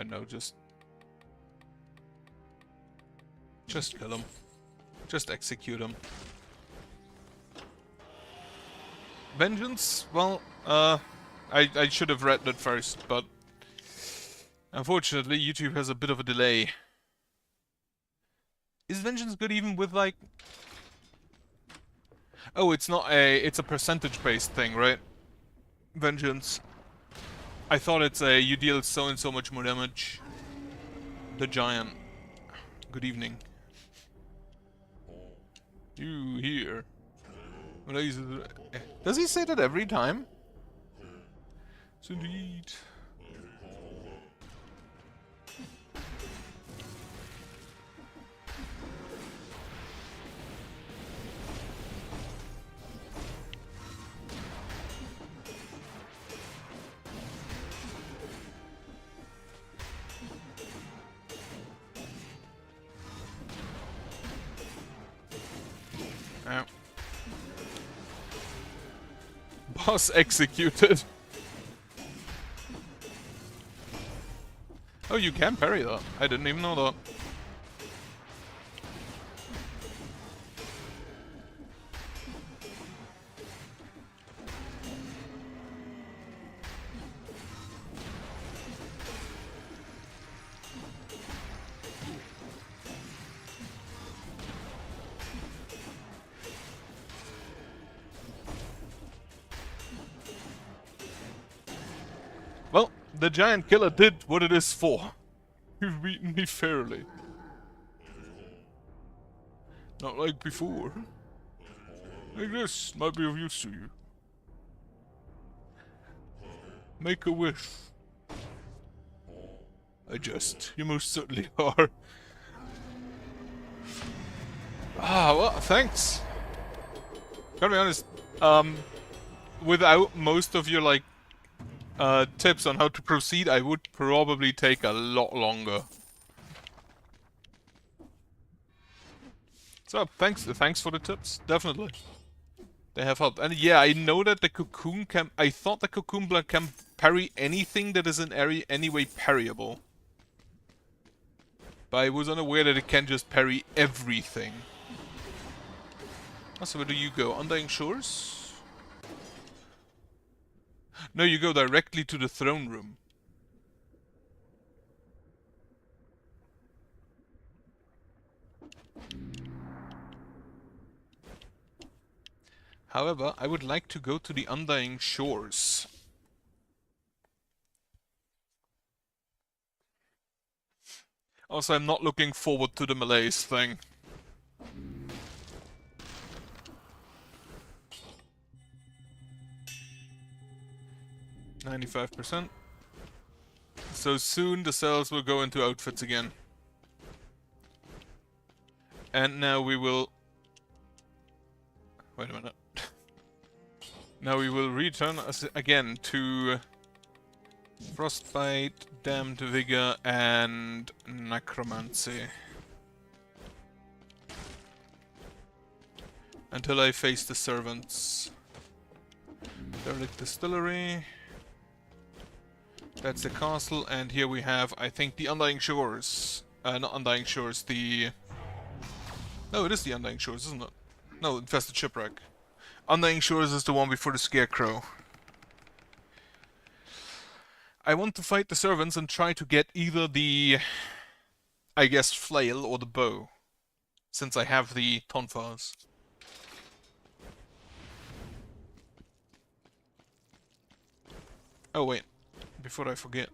Speaker 1: no, just kill him. Just execute him. Vengeance? Well, I should have read that first, but unfortunately YouTube has a bit of a delay. Is Vengeance good even with, like... Oh, it's not it's a percentage-based thing, right? Vengeance. I thought it's a you deal so and so much more damage. The giant. Good evening. You here. Does he say that every time? Yes, indeed. Boss executed. Oh, you can parry that. I didn't even know that. Well, the giant killer did what it is for. You've beaten me fairly. Not like before. Like this might be of use to you. Make a wish. I jest. You most certainly are. Ah, well, thanks. Gotta be honest, without most of your, like, tips on how to proceed, I would probably take a lot longer. So thanks for the tips. Definitely. They have helped. And yeah, I know that the cocoon can... I thought the cocoon blood can parry anything that is in any way parryable. But I was unaware that it can just parry everything. So where do you go? Undying Shores? No, you go directly to the throne room. However, I would like to go to the Undying Shores. Also, I'm not looking forward to the Malaise thing. %. So soon the cells will go into outfits again. And now we will... Wait a minute. Now we will return us again to Frostbite, Damned Vigor, and Necromancy. Until I face the servants. Derelict Distillery. That's the castle, and here we have, I think, the Undying Shores. Not Undying Shores, the... No, it is the Undying Shores, isn't it? No, Infested Shipwreck. Undying Shores is the one before the Scarecrow. I want to fight the servants and try to get either the... I guess flail or the bow. Since I have the tonfas. Oh wait, before I forget.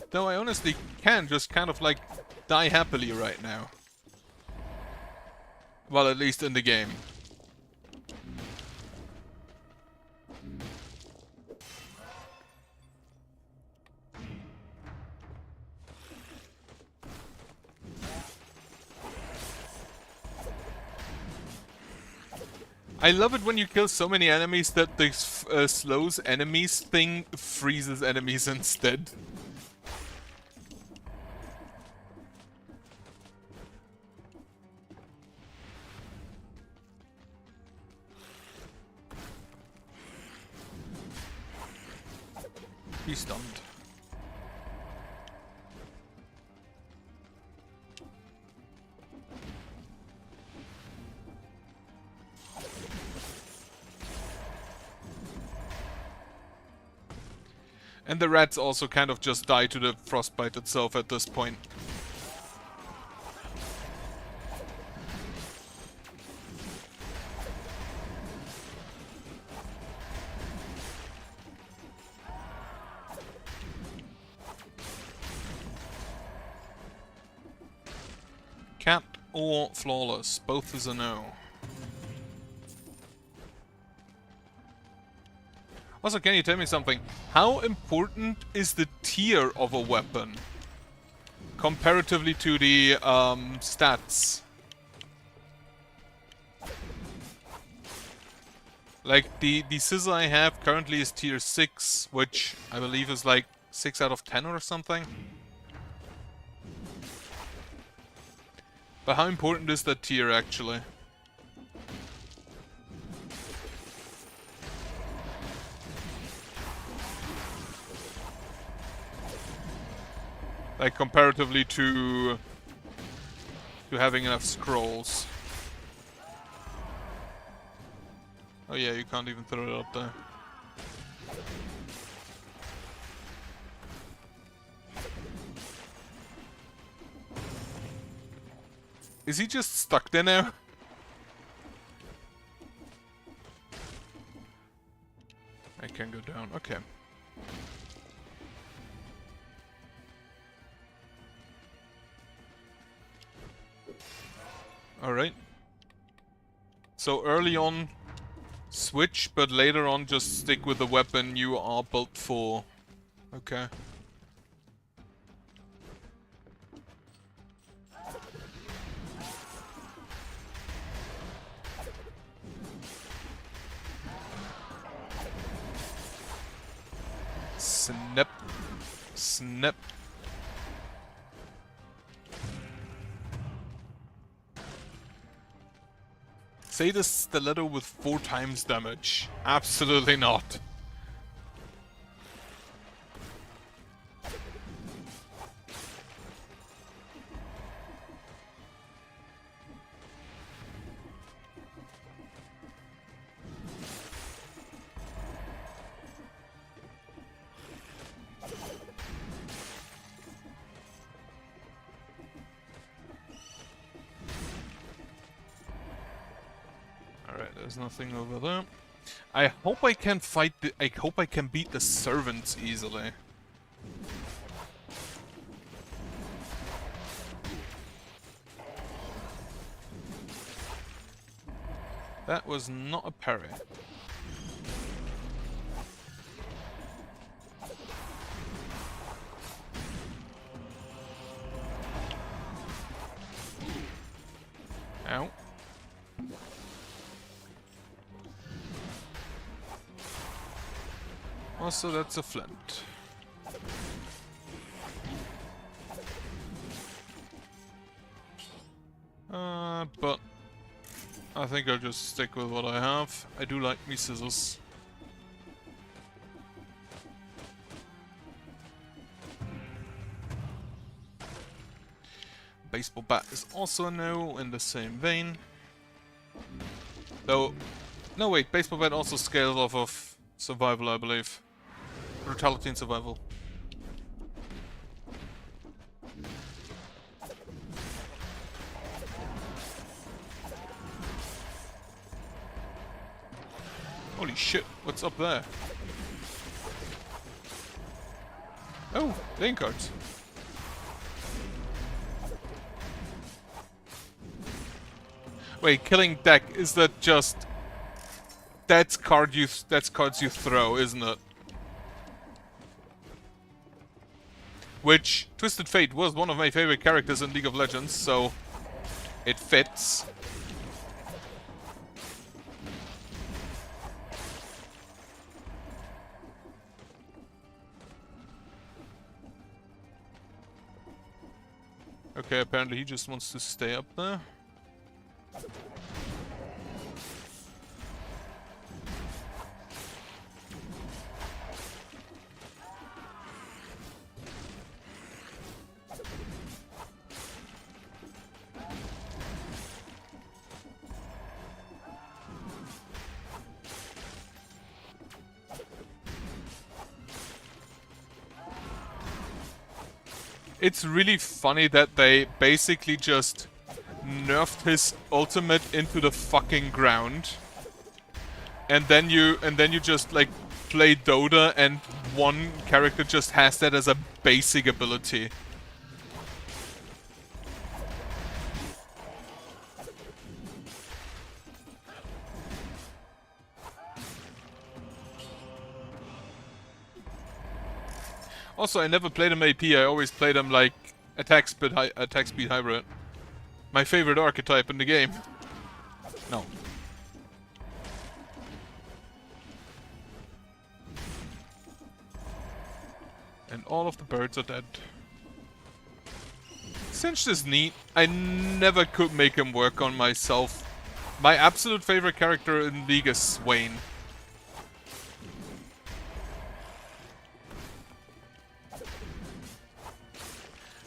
Speaker 1: Though I honestly can just kind of like die happily right now. Well, at least in the game. I love it when you kill so many enemies that the slows enemies thing freezes enemies instead. He's stunned. And the rats also kind of just die to the frostbite itself at this point. Cat or flawless, both is a no. Also, can you tell me something? How important is the tier of a weapon comparatively to the stats? Like, the scissor I have currently is tier 6, which I believe is like 6 out of 10 or something. But how important is that tier actually? Like comparatively to having enough scrolls. Oh yeah, you can't even throw it up there. Is he just stuck there now? I can go down, okay. Alright. So early on, switch, but later on just stick with the weapon you are built for. Okay. Snip. Snip. Say the stiletto with 4 times damage. Absolutely not. Alright, there's nothing over there. I hope I can fight the... I hope I can beat the servants easily. That was not a parry. Ow. Also, that's a flint. But I think I'll just stick with what I have. I do like me scissors. Baseball bat is also a no in the same vein. Though, no wait, baseball bat also scales off of survival, I believe. Brutality and survival. Holy shit, what's up there? Oh, playing cards. Wait, killing deck, is that just... That's cards you throw, isn't it? Which, Twisted Fate was one of my favorite characters in League of Legends, so... It fits. Okay, apparently he just wants to stay up there. It's really funny that they basically just nerfed his ultimate into the fucking ground. And then you just like play Dota and one character just has that as a basic ability. Also, I never played him AP, I always played him like attack speed hybrid. My favorite archetype in the game. No. And all of the birds are dead. Sinch is neat. I never could make him work on myself. My absolute favorite character in League is Swain.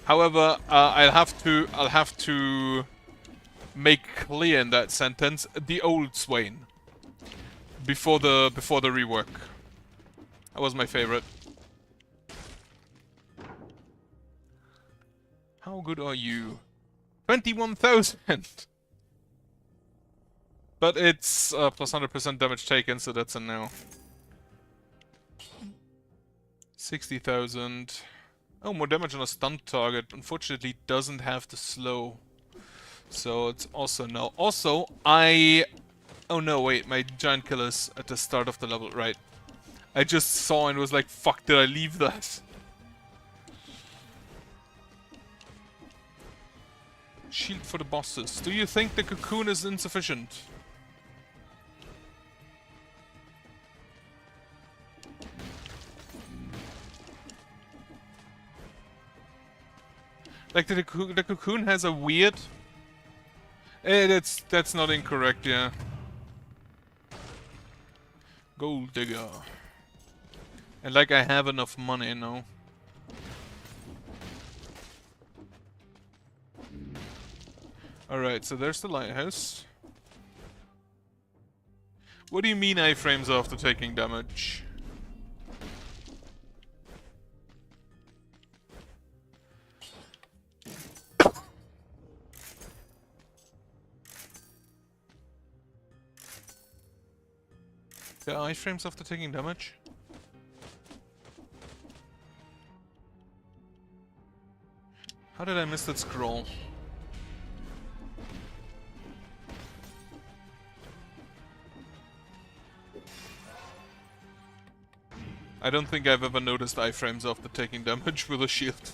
Speaker 1: However, I'll have to make clear in that sentence the old Swain before the rework. That was my favorite. How good are you? 21,000. But it's plus 100% damage taken, so that's a no. 60,000. Oh, more damage on a stunned target. Unfortunately, doesn't have the slow. So it's also no. Also, oh no, wait, my giant killer's at the start of the level, right. I just saw and was like, fuck, did I leave that? Shield for the bosses. Do you think the cocoon is insufficient? Like the cocoon has a weird... that's not incorrect, yeah. Gold digger. And like I have enough money now. Alright, so there's the lighthouse. What do you mean iframes after taking damage? The iframes after taking damage? How did I miss that scroll? I don't think I've ever noticed iframes after taking damage with a shield.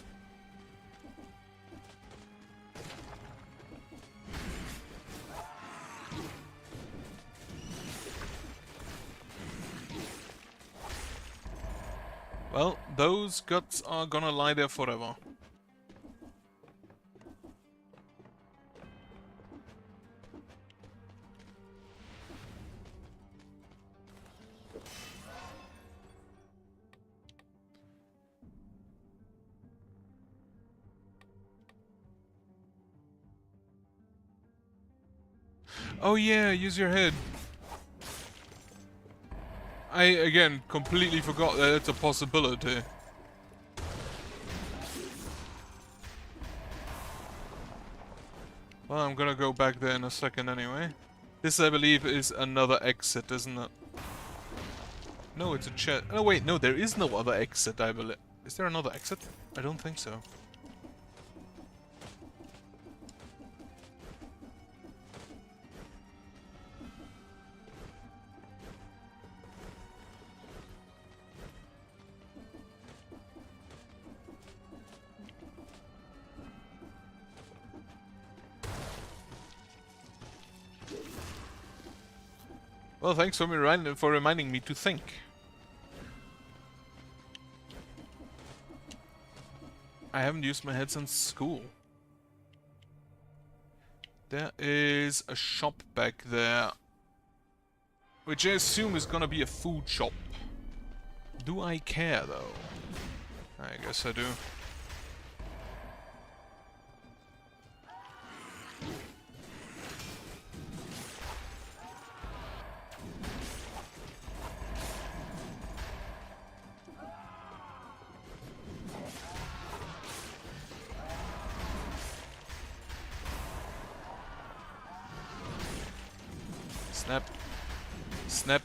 Speaker 1: Well, those guts are gonna lie there forever. Oh yeah, use your head. I, again, completely forgot that it's a possibility. Well, I'm gonna go back there in a second anyway. This, I believe, is another exit, isn't it? No, it's a chest. Oh wait, no, there is no other exit, I believe. Is there another exit? I don't think so. Well, thanks for reminding me to think. I haven't used my head since school. There is a shop back there, which I assume is gonna be a food shop. Do I care, though? I guess I do. Snap. Snap.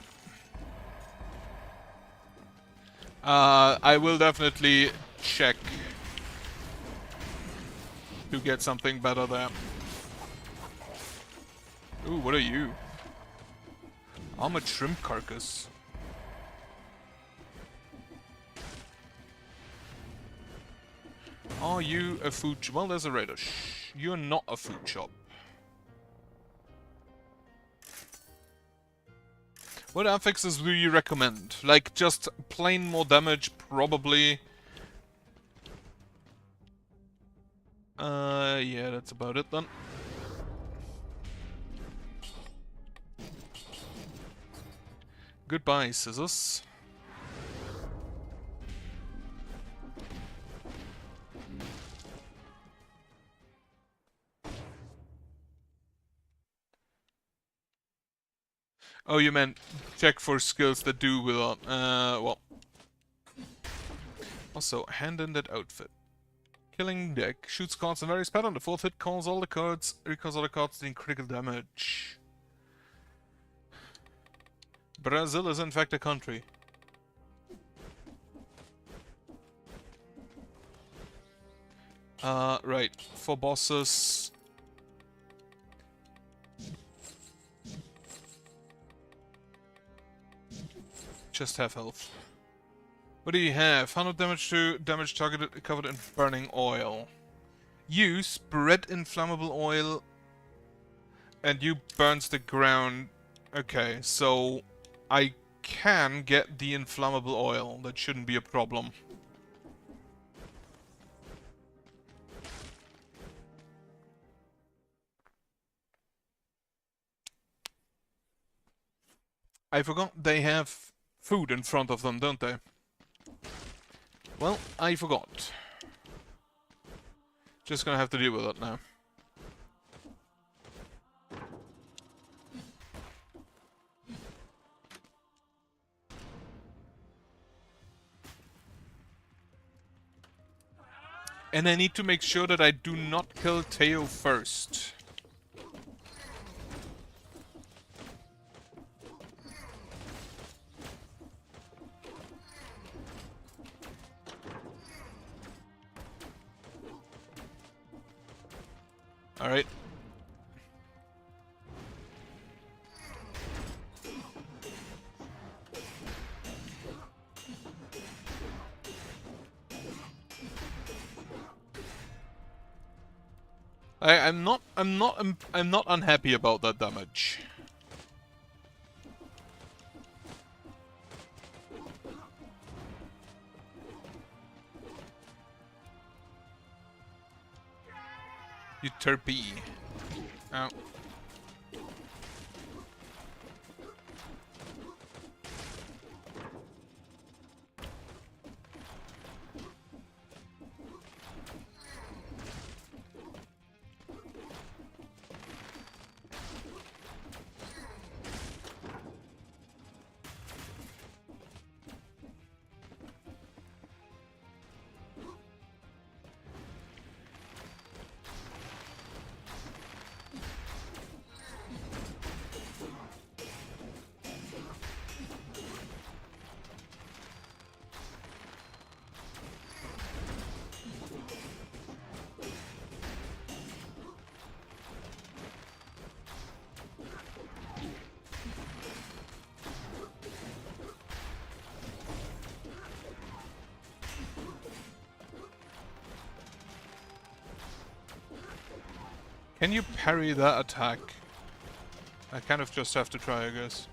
Speaker 1: I will definitely check to get something better there. Ooh, what are you? Armored shrimp carcass. Are you a food... Well, there's a raider. You're not a food shop. What affixes do you recommend? Like, just plain more damage, probably. Yeah, that's about it then. Goodbye, scissors. Oh, you meant check for skills that do without, well. Also, hand in that outfit. Killing deck. Shoots cards in various pattern. The fourth hit calls all the cards, recalls all the cards doing critical damage. Brazil is in fact a country. Right. For bosses... just have health. What do you have? 100 damage to damage targeted covered in burning oil. You spread inflammable oil and you burns the ground. Okay, so I can get the inflammable oil. That shouldn't be a problem. I forgot they have food in front of them, don't they? Well, I forgot. Just gonna have to deal with it now. And I need to make sure that I do not kill Teo first. Alright. I'm not unhappy about that damage. You terpy. Ow. Can you parry that attack? I kind of just have to try, I guess.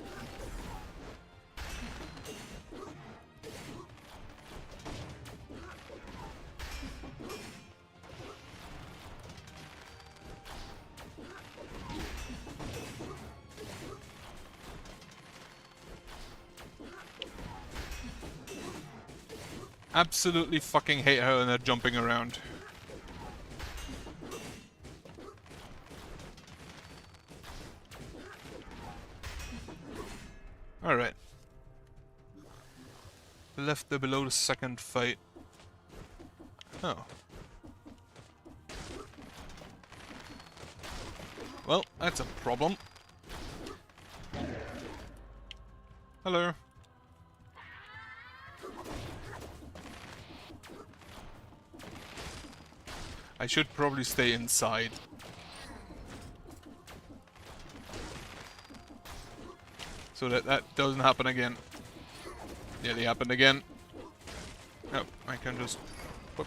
Speaker 1: Absolutely fucking hate how they're jumping around. Alright. Left there below the second fight. Oh. Well, that's a problem. Hello. I should probably stay inside. So that doesn't happen again. Nearly happened again. Oh, I can just... Whoop.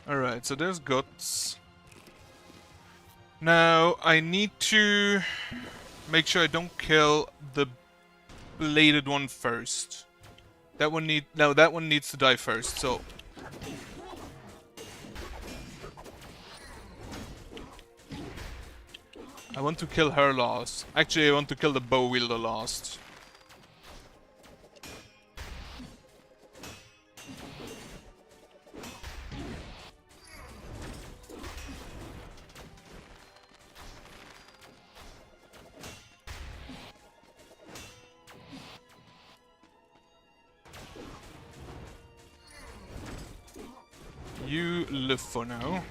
Speaker 1: Alright, so there's guts. Now, I need to make sure I don't kill the bladed one first. That one needs to die first, so... I want to kill her last. Actually, I want to kill the bow wielder last. You live for now.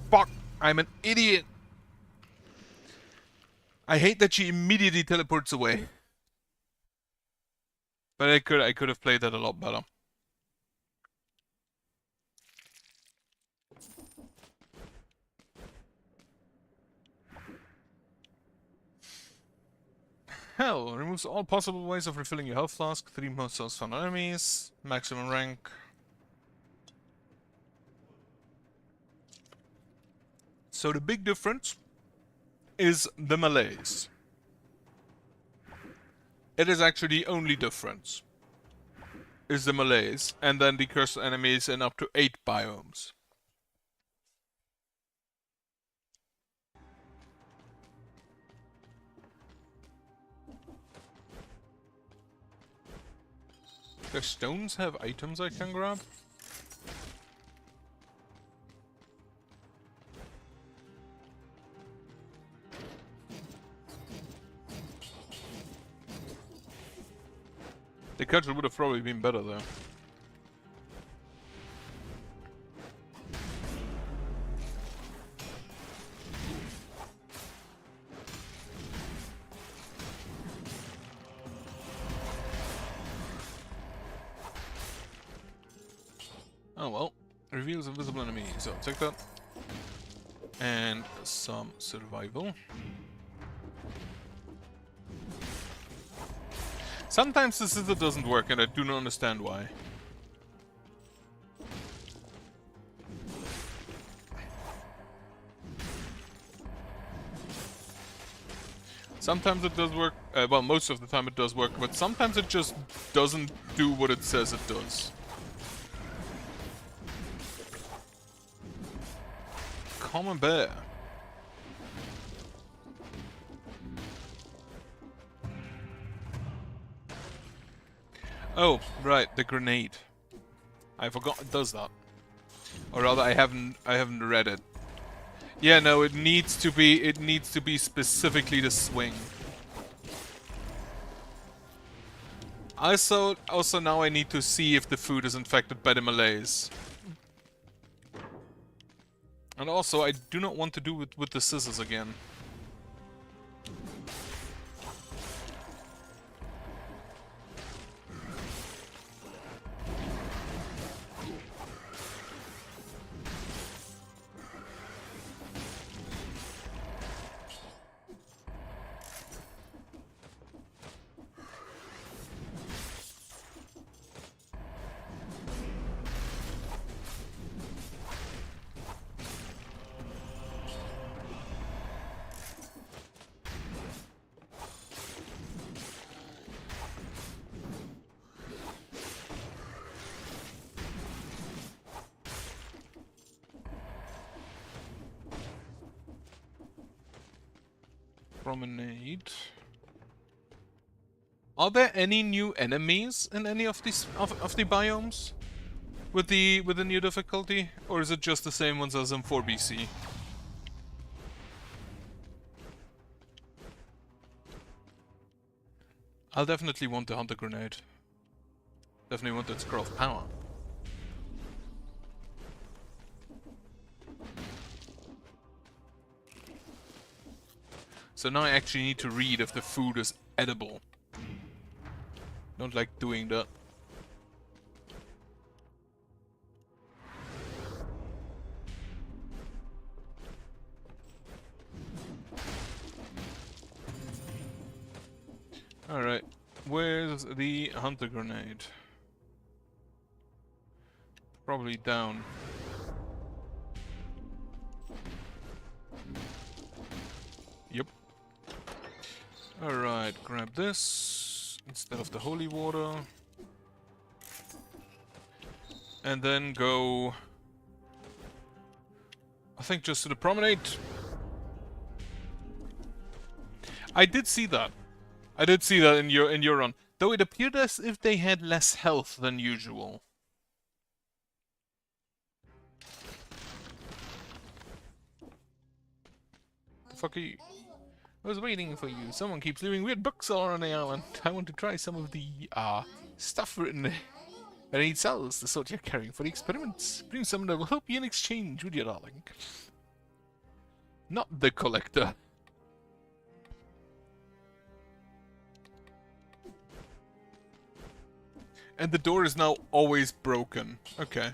Speaker 1: Fuck! I'm an idiot! I hate that she immediately teleports away. But I could have played that a lot better. Hell, removes all possible ways of refilling your health flask. 3 most found enemies. Maximum rank. So the big difference is the melees. It is actually the only difference. Is the melees, and then the cursed enemies in up to 8 biomes. Do stones have items I can grab? The cudgel would have probably been better though. Oh well. Reveals invisible enemy, so I'll take that. And some survival. Sometimes the scissor doesn't work and I do not understand why. Sometimes it does work, well most of the time it does work, but sometimes it just doesn't do what it says it does. Common bear. Oh, right, the grenade. I forgot it does that. Or rather, I haven't read it. Yeah, no, it needs to be specifically the swing. Also now I need to see if the food is infected by the melees. And also, I do not want to do it with the scissors again. Promenade. Are there any new enemies in any of these of the biomes with the new difficulty, or is it just the same ones as in 4 BC? I'll definitely want the hunter grenade. Definitely want that scroll of power. So now I actually need to read if the food is edible. Don't like doing that. Alright, where's the hunter grenade? Probably down. Yep. Alright, grab this instead of the holy water. And then go... I think just to the promenade. I did see that. I did see that in your run. Though it appeared as if they had less health than usual. The fuck are you? I was waiting for you. Someone keeps leaving weird books all around the island. I want to try some of the, stuff written there. But I need cells, the sort you're carrying for the experiments. Bring someone that will help you in exchange with your darling. Not the collector. And the door is now always broken. Okay.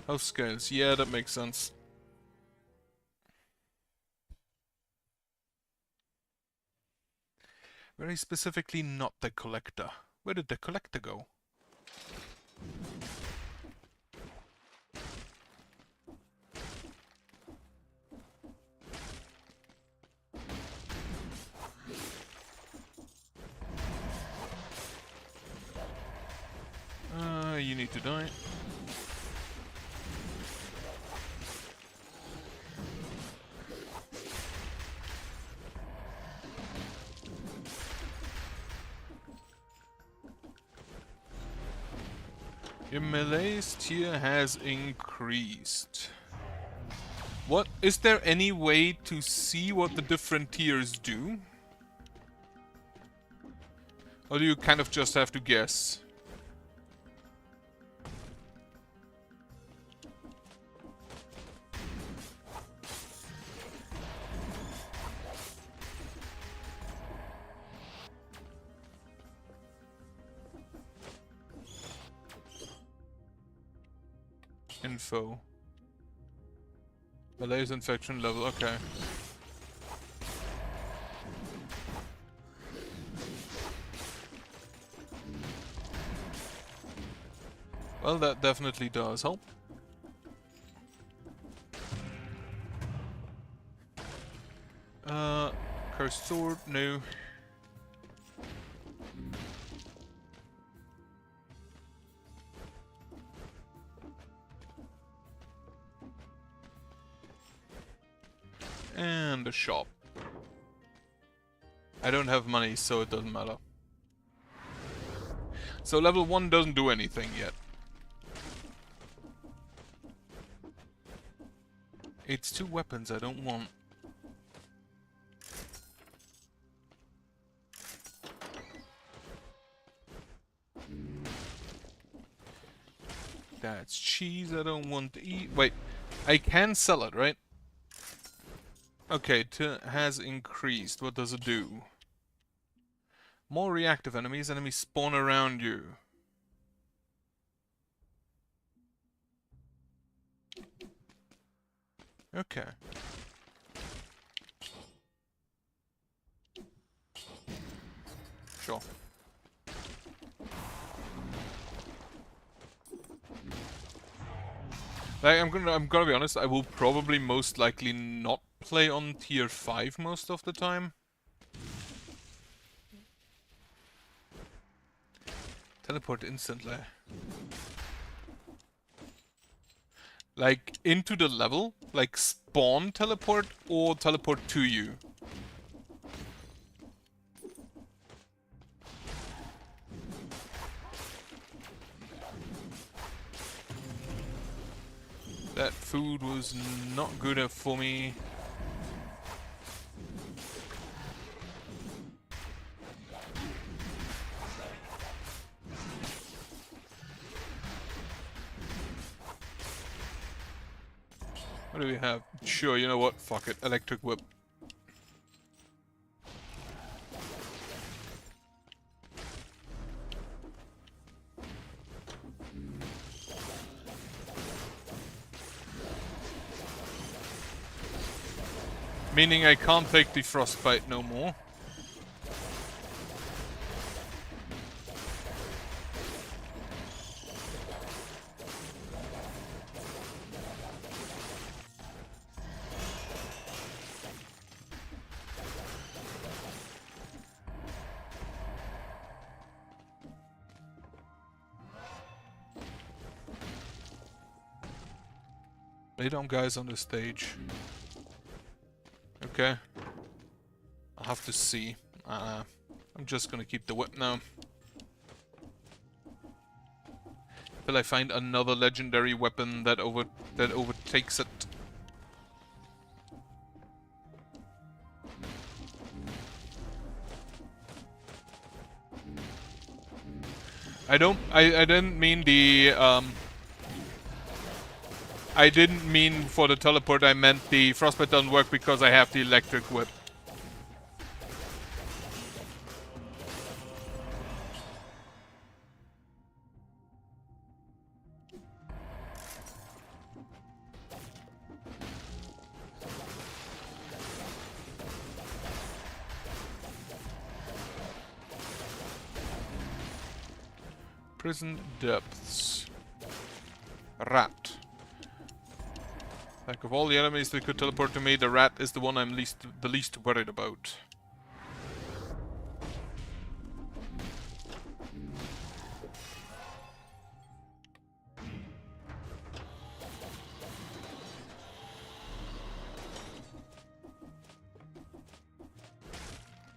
Speaker 1: House scales, yeah, that makes sense. Very specifically not the collector. Where did the collector go? You need to die. Your melee's tier has increased. What? Is there any way to see what the different tiers do? Or do you kind of just have to guess? Info. Melee's infection level, okay. Well, that definitely does help. Cursed sword, no. And a shop. I don't have money, so it doesn't matter. So level 1 doesn't do anything yet. It's 2 weapons I don't want. That's cheese I don't want to eat. Wait, I can sell it, right? Okay, has increased. What does it do? More reactive enemies. Enemies spawn around you. Okay. Sure. Like, I'm gonna be honest, I will probably most likely not play on tier 5 most of the time. Teleport instantly. Like, into the level? Like, spawn teleport or teleport to you? That food was not good enough for me. What do we have? Sure, you know what? Fuck it. Electric whip. Meaning I can't take the frostbite no more. Lay down guys on the stage. Okay. I'll have to see. I'm just gonna keep the whip now. Till I find another legendary weapon that overtakes it. I didn't mean the I didn't mean for the teleport, I meant the frostbite doesn't work because I have the electric whip. Prison depths. Rat. Like of all the enemies that could teleport to me, the rat is the one I'm the least worried about.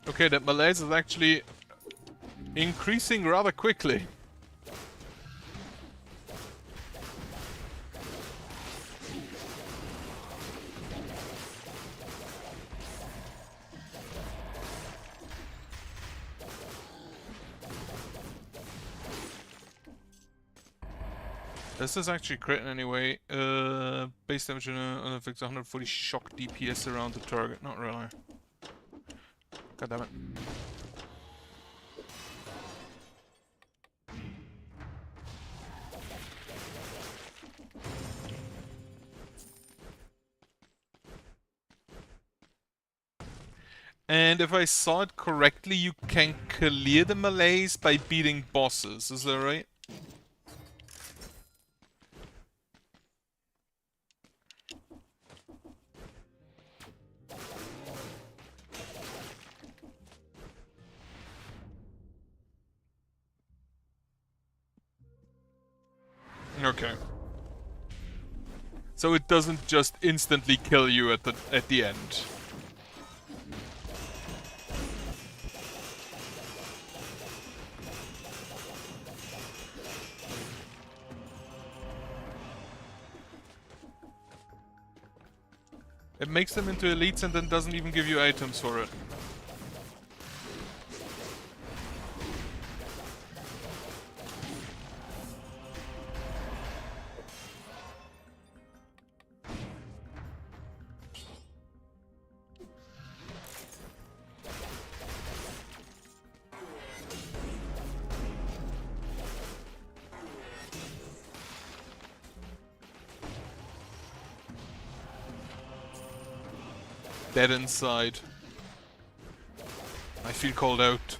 Speaker 1: Okay, that malaise is actually increasing rather quickly. This is actually crit anyway. Base damage on affects 140 shock DPS around the target. Not really. God damn it. And if I saw it correctly, you can clear the malaise by beating bosses. Is that right? Okay. So it doesn't just instantly kill you at the end. It makes them into elites and then doesn't even give you items for it. Dead inside. I feel called out.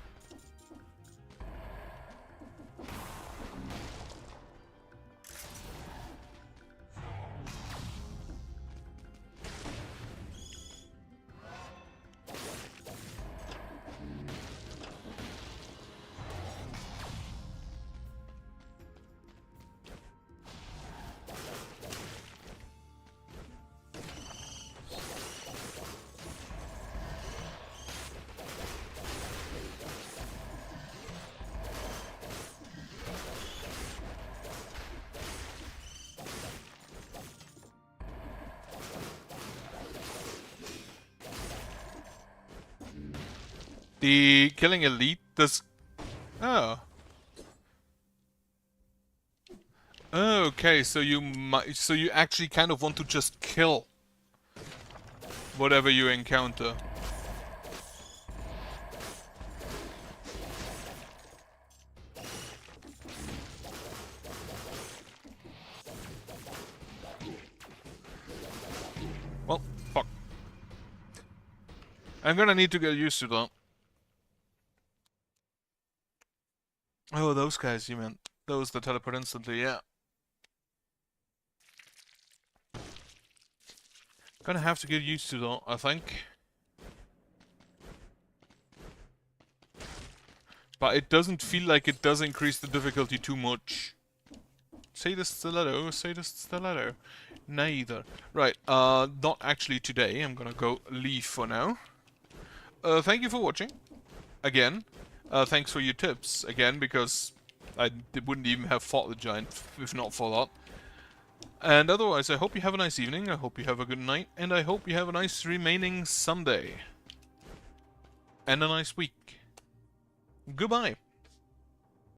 Speaker 1: The killing elite does... Oh. Okay, so you actually kind of want to just kill whatever you encounter. Well, fuck. I'm gonna need to get used to that. Oh, those guys you meant. Those that teleport instantly, yeah. Gonna have to get used to that, I think. But it doesn't feel like it does increase the difficulty too much. Say the stiletto, say the stiletto. Neither. Right, not actually today. I'm gonna go leave for now. Thank you for watching. Again. Thanks for your tips, again, because I wouldn't even have fought the giant if not for that. And otherwise, I hope you have a nice evening, I hope you have a good night, and I hope you have a nice remaining Sunday. And a nice week. Goodbye.